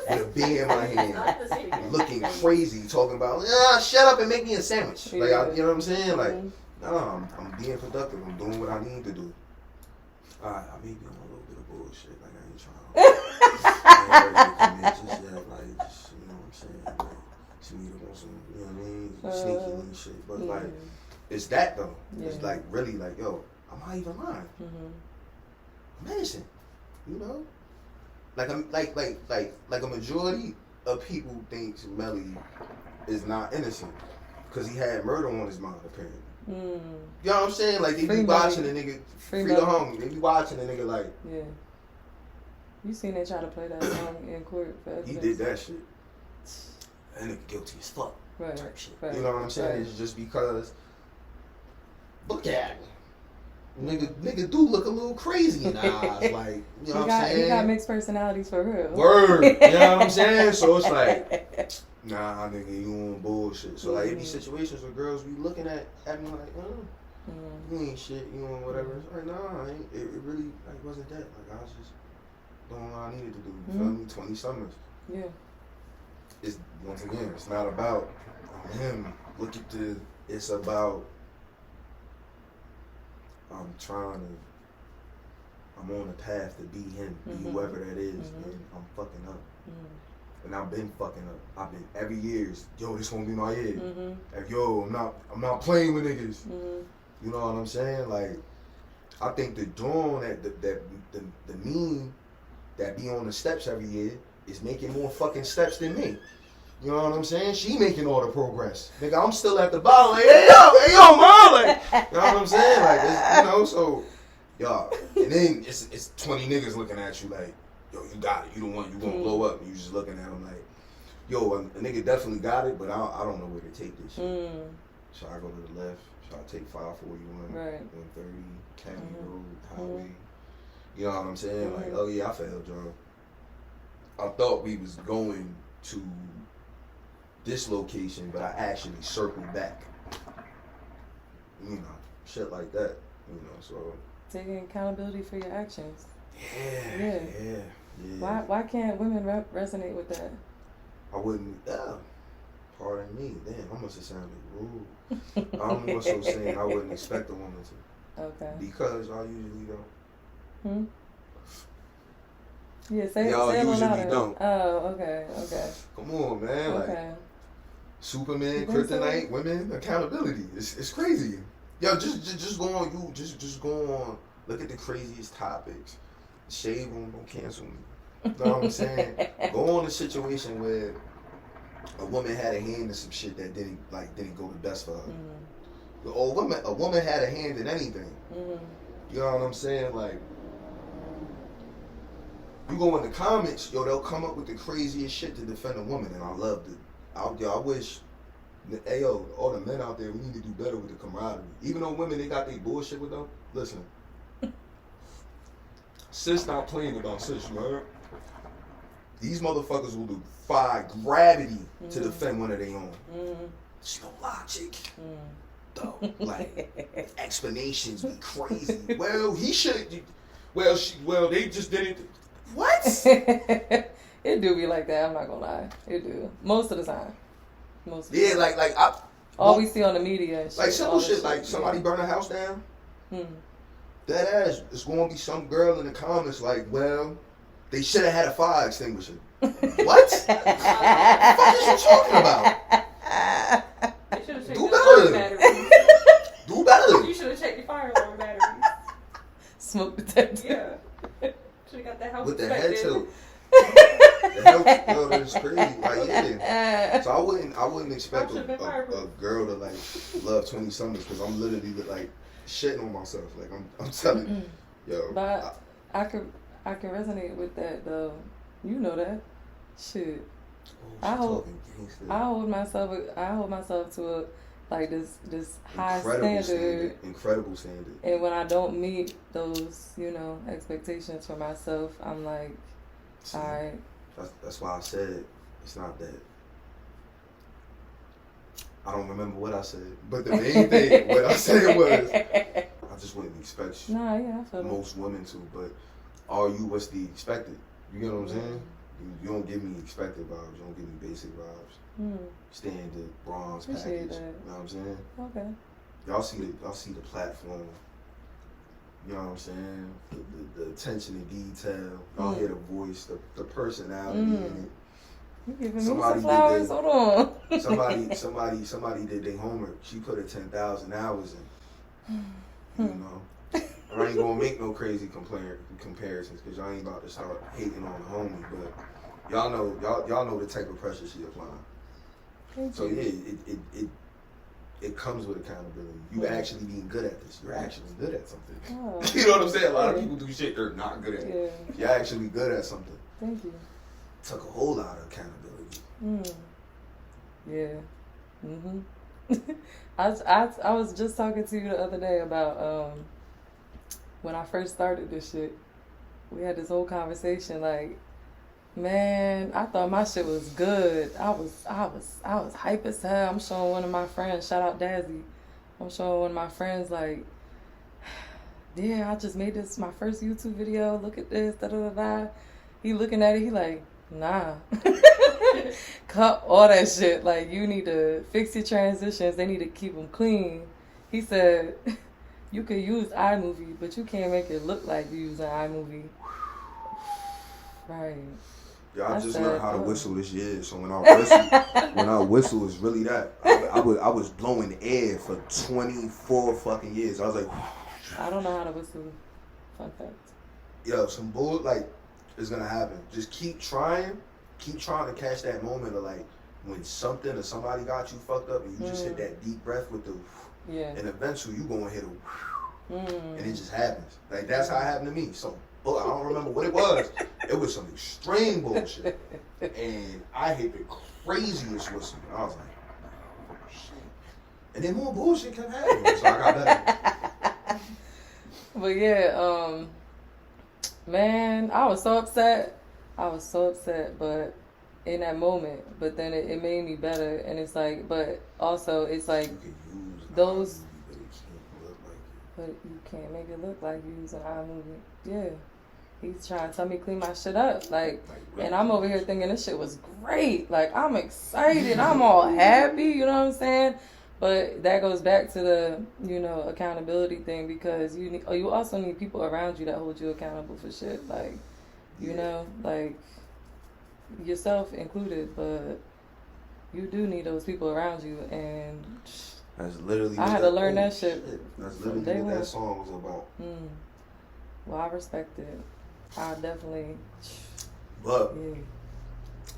with a beer in my hand, looking crazy, talking about, shut up and make me a sandwich. Like, you know what I'm saying? Like, no, I'm being productive. I'm doing what I need to do. I may be on a little bit of bullshit. Like, I ain't trying to commit just yet. Like, just, you know what I'm saying? Like, she need to want some, you know what I mean? Sneaky and shit. But, like, it's that, though. It's, like, really, like, yo, I'm not even lying. I'm innocent. You know? Like a majority of people thinks Melly is not innocent. Because he had murder on his mind, apparently. You know what I'm saying? Like, they be watching the nigga, free the homie. They be watching the nigga like... Yeah. You seen they try to play that song in court for evidence. He did that shit. That nigga guilty as fuck. Right. Type shit. Right. You know what I'm saying? Right. It's just because... Look at him. Nigga do look a little crazy in the eyes. Like, you know what I'm saying? He got mixed personalities for real. Word. You know what I'm saying? So it's like... Nah, nigga, you on bullshit. So, like, it be situations where girls be looking at me like, You ain't shit, you know, whatever. It's like, nah, it really like wasn't that. Like, I was just doing what I needed to do. You feel me? 20 summers. Yeah. It's, once again, it's not about him. Look at it's about, I'm on a path to be him, be whoever that is, and I'm fucking up. And I've been fucking up. I've been every year. Yo, this gonna be my year. Like, yo, I'm not playing with niggas. You know what I'm saying? Like, I think the dawn the meme that be on the steps every year is making more fucking steps than me. You know what I'm saying? She making all the progress. Nigga, I'm still at the bottom. Like, hey yo, mom. Like, you know what I'm saying? Like, it's, you know, so, y'all. And then it's 20 niggas looking at you like, yo, you got it. You the one, you gonna blow up. And you just looking at them like, yo, a nigga definitely got it, but I don't know where to take this shit. Should I go to the left? Should I take 541, 130, County Road, Highway? You know what I'm saying? Like, oh yeah, I failed, y'all. I thought we was going to this location, but I actually circled back. You know, shit like that. You know, so taking accountability for your actions. Yeah. Why can't women resonate with that? I wouldn't. Pardon me. Damn, I must have sounded rude. I'm also saying I wouldn't expect a woman to. Okay. Because I usually don't. Yeah, say y'all say usually louder. don't. Oh, okay. Come on, man. Okay. Like Superman, Kryptonite, women, accountability. It's crazy. Yo, just go on. Just go on. Look at the craziest topics. Shave them. Don't cancel me. You know what I'm saying? Go on a situation where a woman had a hand in some shit that didn't go the best for her. Or a woman had a hand in anything. You know what I'm saying? Like, you go in the comments, yo, they'll come up with the craziest shit to defend a woman, and I loved it. I wish, hey yo, all the men out there, we need to do better with the camaraderie. Even though women, they got their bullshit with them. Listen, sis not playing about sis, you heard? These motherfuckers will defy gravity to defend one of their own. There's no logic. Though, like, explanations be crazy. Well, he should. Well, they just didn't. What? It do be like that. I'm not gonna lie. It do most of the time. Yeah, like all we see on the media. And shit, like simple shit. Like somebody burn a house down. That ass. It's gonna be some girl in the comments like, well, they should have had a fire extinguisher. What? What the fuck is you talking about? They should have checked Do the better. batteries. Do better. You should have checked your fire alarm batteries. Smoke detector. Yeah. Should have got that house With the head inspected. tilt. The head tilt is crazy. Like, yeah. So I wouldn't expect a girl to like love 20 summers because I'm literally like shitting on myself. Like I'm telling you, yo. But I can resonate with that though. You know that. Shit. I hold myself to a like this high standard. Incredible standard. And when I don't meet those, expectations for myself, I'm like, all right. That's why I said it's not that. I don't remember what I said, but the main thing what I said was I just wouldn't expect I feel most women to, but are you what's the expected? You get what I'm saying? You don't give me expected vibes. You don't give me basic vibes. Standard bronze package. You know what I'm saying? Okay. Y'all see the platform. You know what I'm saying? The attention to detail. Y'all hear the voice, the personality in it. You giving me some flowers? Hold on. somebody did their homework. She put her 10,000 hours in. You know. I ain't gonna make no crazy comparisons because y'all ain't about to start hating on the homie, but y'all know the type of pressure she applying. So yeah, it comes with accountability. You actually being good at this. You're actually good at something. Oh. You know what I'm saying? A lot of people do shit they're not good at. Yeah. You're actually good at something. Thank you. Took a whole lot of accountability. Yeah. I was just talking to you the other day about when I first started this shit. We had this whole conversation like, man, I thought my shit was good. I was hype as hell. I'm showing one of my friends, shout out Dazzy. I'm showing one of my friends, like, yeah, I just made this my first YouTube video. Look at this, da da da da. He looking at it, he like, nah. Cut all that shit. Like, you need to fix your transitions. They need to keep them clean. He said, you can use iMovie, but you can't make it look like you using iMovie. Right. Yeah, I just learned how to whistle this year. So when I whistle, it's really that. I was blowing air for 24 fucking years. I was like, I don't know how to whistle. Fun fact. Yo, some bull, like, it's gonna happen. Just keep trying to catch that moment of, like, when something or somebody got you fucked up and you just hit that deep breath with the, and eventually you gonna hit a, and it just happens. Like, that's how it happened to me. So, I don't remember what it was. It was some extreme bullshit. And I hit the craziest whistle. I was like, oh, shit. And then more bullshit kept happening. So I got better. But yeah, man, I was so upset. But in that moment, but then it made me better. And it's like, but also it's like those, but you can't make it look like you using iMovie. Yeah. He's trying to tell me to clean my shit up. Like, and I'm over here thinking this shit was great. Like, I'm excited. I'm all happy. You know what I'm saying? But that goes back to the, you know, accountability thing, because you also need people around you that hold you accountable for shit. Like, you know, like yourself included, but you do need those people around you. And that's literally I had to learn that shit. That's literally what that song was about. Well, I respect it. I definitely. But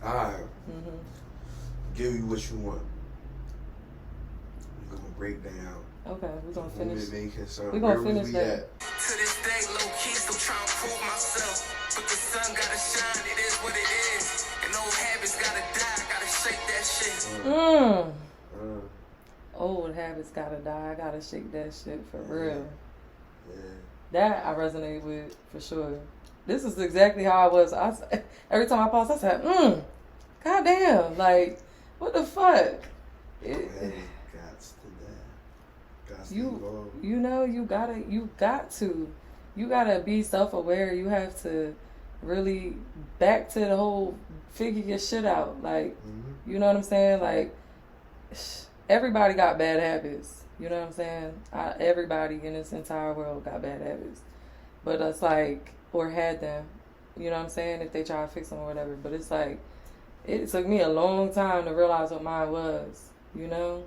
I give you what you want. We're gonna break down. Okay, we're gonna finish. We're gonna finish that. To this day, low key, still trying to prove myself. But the sun gotta shine, it is what it is. And old habits gotta die, gotta shake that shit. Old habits gotta die, I gotta shake that shit for real. Yeah. That I resonate with for sure. This is exactly how I was. Every time I pause, I said, goddamn, like, what the fuck? You gotta be self-aware. You have to really back to the whole figure your shit out. Like, you know what I'm saying? Like, everybody got bad habits. You know what I'm saying? Everybody in this entire world got bad habits. But it's like, or had them. You know what I'm saying? If they try to fix them or whatever. But it's like, it took me a long time to realize what mine was. You know?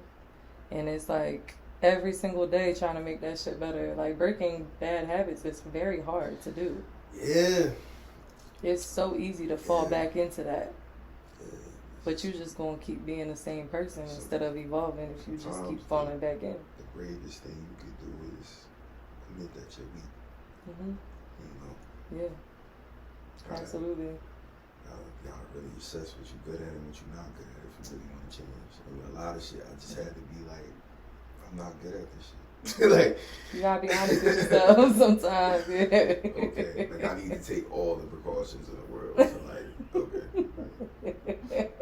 And it's like, every single day trying to make that shit better. Like, breaking bad habits is very hard to do. Yeah. It's so easy to fall back into that. But you just gonna keep being the same person instead of evolving if you just keep falling back in. The greatest thing you could do is admit that you're weak. You know? Yeah. Absolutely. You gotta really assess what you're good at and what you're not good at if you really want to change. I mean, a lot of shit, I just had to be like, I'm not good at this shit. Like, you gotta be honest with yourself sometimes. Yeah. Okay. Like, I need to take all the precautions in the world. So, like, okay.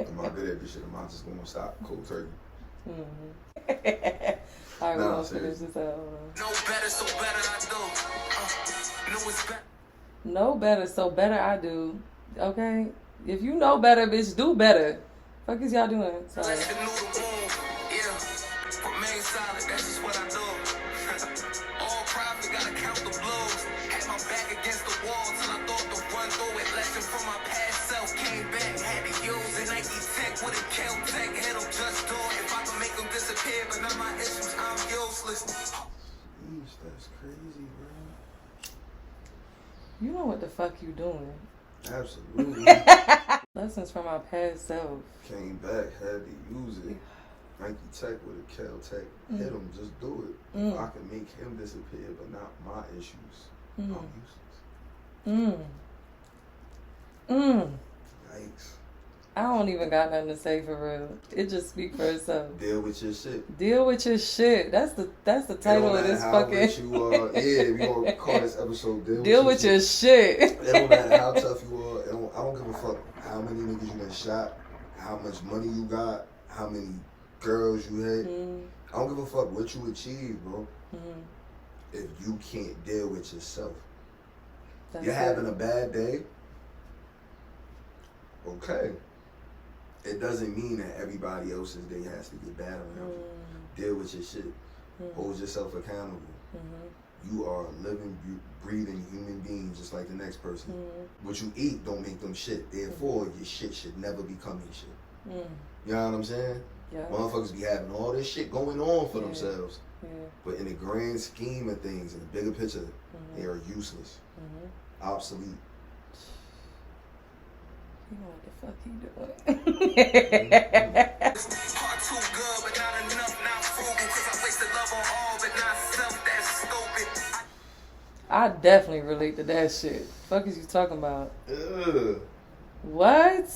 Am I good at this shit? Am I just gonna stop cold turkey? Alright, we're gonna finish this out. No better, so better I do. No, it's better. Know better, so better I do. Okay? If you know better, bitch, do better. Fuck is y'all doing? Sorry. Remain solid, that's just what I do. All profit, gotta count the blows. Had my back against the wall till I thought the run through it. Lesson from my past self came back. Had to use a Nike Tech with a Kel Tech. Hit them just do it. If I can make them disappear, but not my issues, I'm useless. That's crazy, bro. You know what the fuck you doing. Absolutely. Lessons from my past self. Came back, had to use it. Nike Tech with a Kel Tech. Hit him, just do it. If I can make him disappear, but not my issues, I'm useless. Yikes. I don't even got nothing to say for real. It just speaks for itself. Deal with your shit. Deal with your shit. That's the title of this fucking. We gonna call this episode Deal with your shit. It don't matter how tough you are. I don't give a fuck how many niggas you done shot, how much money you got, how many girls you hit. I don't give a fuck what you achieve, bro. Mm-hmm. If you can't deal with yourself. That's You're it. having a bad day. Okay. It doesn't mean that everybody else's day has to get bad around you. Deal with your shit. Hold yourself accountable. You are a living, breathing human being just like the next person. What you eat don't make them shit. Therefore, your shit should never be coming shit. You know what I'm saying? Yeah. Motherfuckers be having all this shit going on for themselves. Yeah. But in the grand scheme of things, in the bigger picture, they are useless. Obsolete. You know what the fuck he doing. Heart too good, but not enough, not frugal. Cause I wasted love on all, but not self, that's stupid. I definitely relate to that shit. Fuck is you talking about? Ugh. What?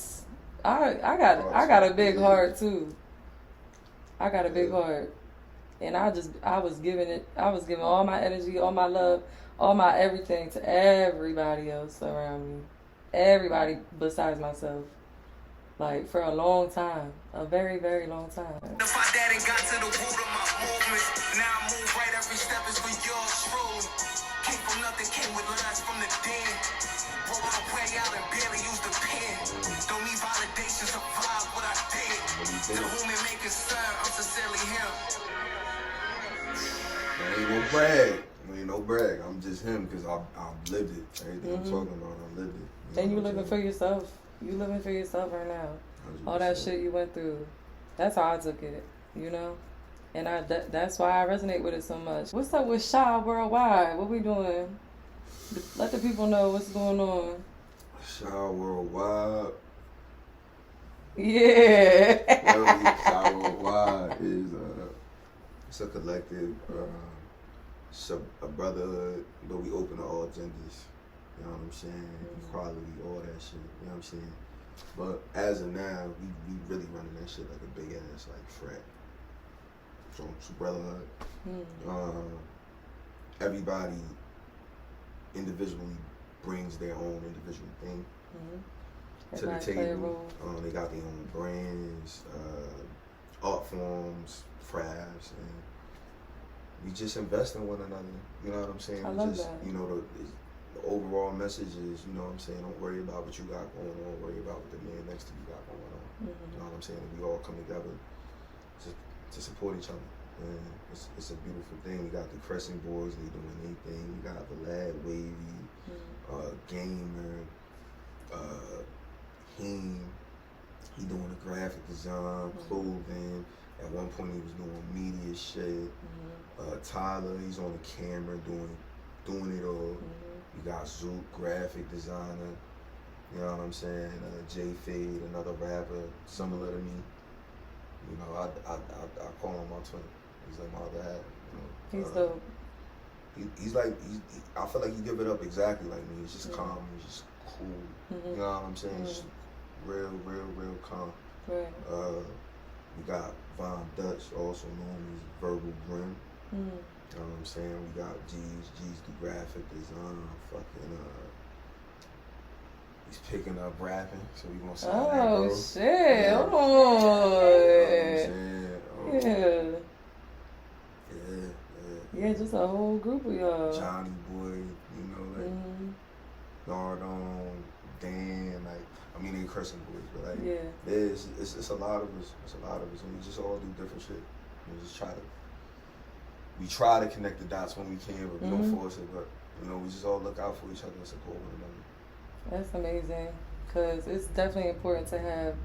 I got a big heart too. I got a big heart. And I was giving all my energy, all my love, all my everything to everybody else around me. Everybody besides myself. Like, for a long time. A very, very long time. If I daddy got to the root of my movements, now I move right, every step is for yours truly. Came from nothing, came with lines from the den. Roll my way out and barely use the pen. Don't need validation to survive what I did. To whom it may concern, I'm sincerely him. Ain't no brag. I'm just him because I've lived it. Everything I'm talking about, I lived it. And you living for yourself. You living for yourself right now. 100%. All that shit you went through. That's how I took it, you know? And that's why I resonate with it so much. What's up with Shy Worldwide? What we doing? Let the people know what's going on. Shy Worldwide. Yeah. Shy Worldwide is it's a collective, it's a brotherhood, but we open to all genders. You know what I'm saying? Equality, all that shit. You know what I'm saying? But as of now, we really running that shit like a big ass like frat. So it's a brotherhood. Everybody individually brings their own individual thing to the table. They got their own brands, art forms, crafts, and we just invest in one another. You know what I'm saying? I love that. You know, the overall message is, you know what I'm saying, don't worry about what you got going on, worry about what the man next to you got going on. You know what I'm saying? And we all come together to support each other. And it's a beautiful thing. We got the Crescent Boys, they doing anything. We got the Lad Wavy, Gamer, he doing the graphic design, clothing. At one point he was doing media shit. Tyler, he's on the camera doing it all. You got Zook, graphic designer. You know what I'm saying? J Fade, another rapper, similar to me. You know, I call him my twin. He's like my other half. You know? He's dope. He's like, I feel like he give it up exactly like me. He's just calm. He's just cool. You know what I'm saying? Just real calm. Right. We got Von Dutch, also known as Verbal Grim. You know what I'm saying? We got G's the graphic design. He's picking up rapping, so we gonna sign that, bro. Shit! Hold on. You know what I'm saying? Yeah, just a whole group of y'all. Johnny Boy, you know, like Nardone, Dan, like, I mean, they Crescent Boys, but like, it's a lot of us. It's a lot of us, and we just all do different shit. We try to connect the dots when we can, but we don't force it. But you know, we just all look out for each other and support one another. That's amazing, because it's definitely important to have,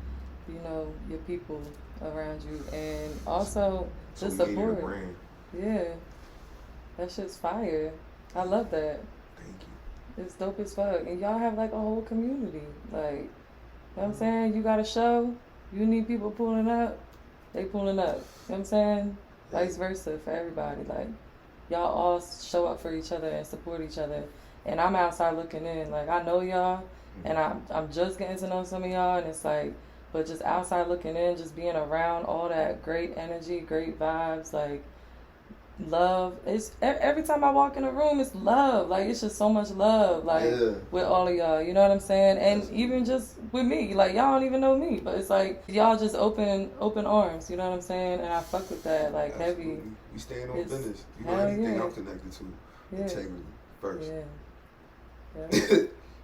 you know, your people around you, and also so the support. Yeah, that shit's fire. I love that. Thank you. It's dope as fuck, and y'all have like a whole community. Like, you know what I'm saying? You got a show, you need people pulling up, they pulling up. You know what I'm saying? Vice versa for everybody. Like, y'all all show up for each other and support each other. And I'm outside looking in. Like, I know y'all, and I'm just getting to know some of y'all, and it's like, but just outside looking in, just being around all that great energy, great vibes, like, love. It's every time I walk in a room, it's love. Like, it's just so much love. Like, with all of y'all, you know what I'm saying? And even just with me, like, y'all don't even know me, but it's like y'all just open arms. You know what I'm saying? And I fuck with that, like, Absolutely. heavy. We staying on business. You know, hell anything yeah. I'm connected to, integrity first. Yeah.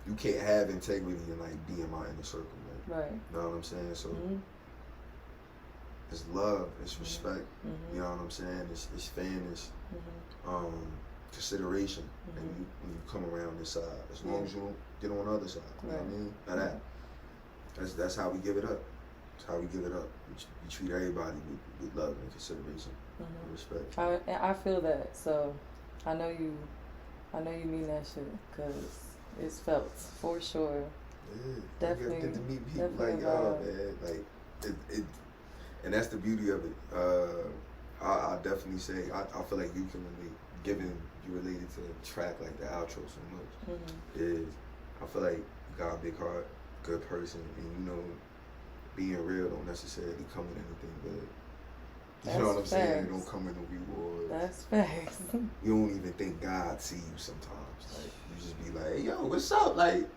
You can't have integrity and like be in my inner circle. Like, Right. you know what I'm saying? So it's love, it's respect. You know what I'm saying? It's fairness, consideration. And when you come around this side, as long as you don't get on the other side, you know what I mean? Now that's how we give it up. That's how we give it up. We treat everybody with love and consideration and respect. I feel that. So I know you mean that shit, because it's felt for sure. Yeah, definitely. Get to meet people like y'all, man. Like it, and that's the beauty of it. I definitely say I feel like you can relate, given you related to the track like the outro so much. Is I feel like you got a big heart, good person, and you know, being real don't necessarily come with anything good. You know what I'm saying? It don't come with no rewards. That's facts. You don't even think God see you sometimes. Like, you just be like, hey, yo, what's up? Like,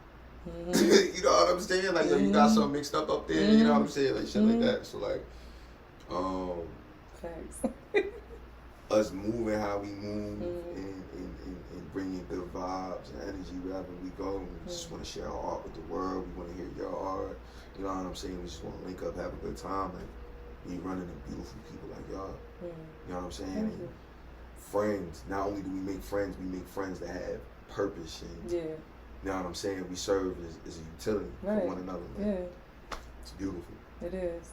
you know what I'm saying? Like, yo, you got something mixed up there. You know what I'm saying? Like, shit like that. So, like, facts. us moving how we move and bringing good vibes and energy wherever we go. We just want to share our art with the world. We want to hear your art. You know what I'm saying? We just want to link up, have a good time. Like, we running into beautiful people like y'all. You know what I'm saying? And friends. Not only do we make friends that have purpose. And, you know what I'm saying? We serve as a utility for one another. Like, it's beautiful. It is.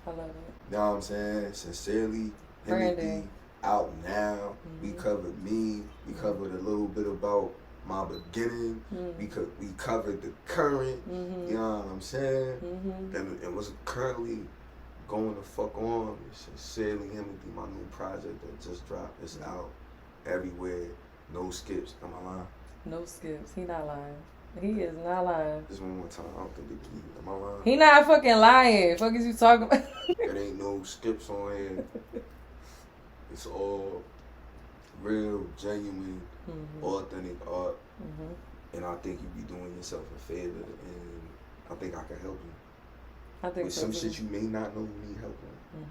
I love it. You know what I'm saying? Sincerely, Himothy, out now. We covered me. We covered a little bit about my beginning. We covered the current. You know what I'm saying? And what's currently going the fuck on is Sincerely Himothy, my new project that just dropped. It's out everywhere. No skips. Am I lying? No skips. He not lying. He is not lying. Just one more time. I don't think they believe it. Am I lying? He not fucking lying. Fuck is you talking about? There ain't no skips on here. It's all real, genuine, authentic art. And I think you be doing yourself a favor, and I think I can help you. I think with so some too. shit you may not know you need help on.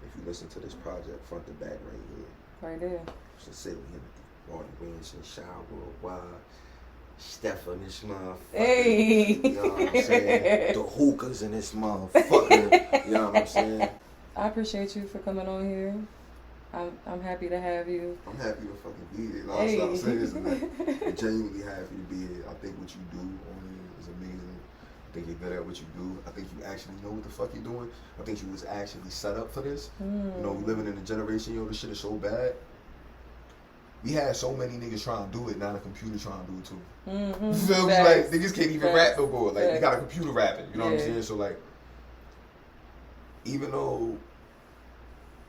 If you listen to this project front to back right here. Right there. Sincerely Himothy, Marty Rantzen, Shine Worldwide, Steph in this motherfucker. Hey. You know what I'm saying? The Hookahs in this motherfucker. You know what I'm saying? I appreciate you for coming on here. I'm happy to have you. I'm happy to fucking be here. Like, I'm saying this, I'm genuinely happy to be here. I think what you do on here is amazing. I think you're good at what you do. I think you actually know what the fuck you're doing. I think you was actually set up for this. You know, we living in a generation, yo, this shit is so bad. We had so many niggas trying to do it, now the computer trying to do it too. You feel me? Like, niggas can't even rap no more. Like, you got a computer rapping, you know what I'm saying? So, like, even though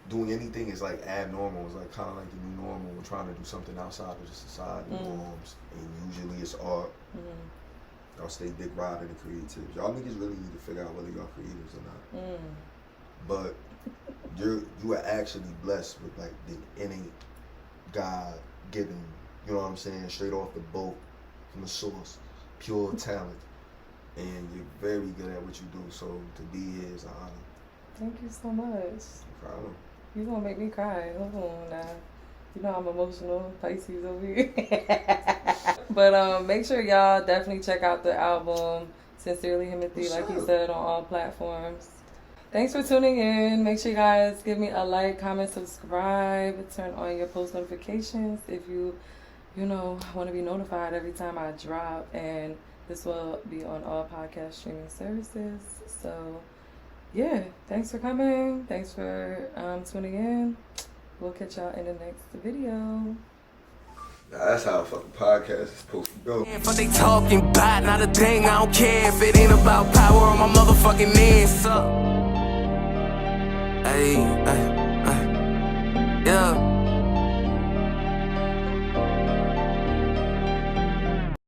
doing anything is like abnormal, it's like kind of like the new normal. We're trying to do something outside of the society norms, and usually it's art. Y'all stay dick riding the creatives. Y'all niggas really need to figure out whether y'all creatives or not. But you are actually blessed with like the innate God given, you know what I'm saying, straight off the boat from the source, pure talent, and you're very good at what you do. So to be here is an honor. Thank you so much. No problem. You gonna make me cry. Hold on now. You know I'm emotional. Pisces over here. But make sure y'all definitely check out the album Sincerely Himothy, like he said, on all platforms. Thanks for tuning in. Make sure you guys give me a like, comment, subscribe, turn on your post notifications if you want to be notified every time I drop. And this will be on all podcast streaming services. So yeah, thanks for coming. Thanks for tuning in. We'll catch y'all in the next video. Nah, that's how a fucking podcast is supposed to go. But they talking about not a thing. I don't care if it ain't about power on my motherfucking ass. Hey, hey.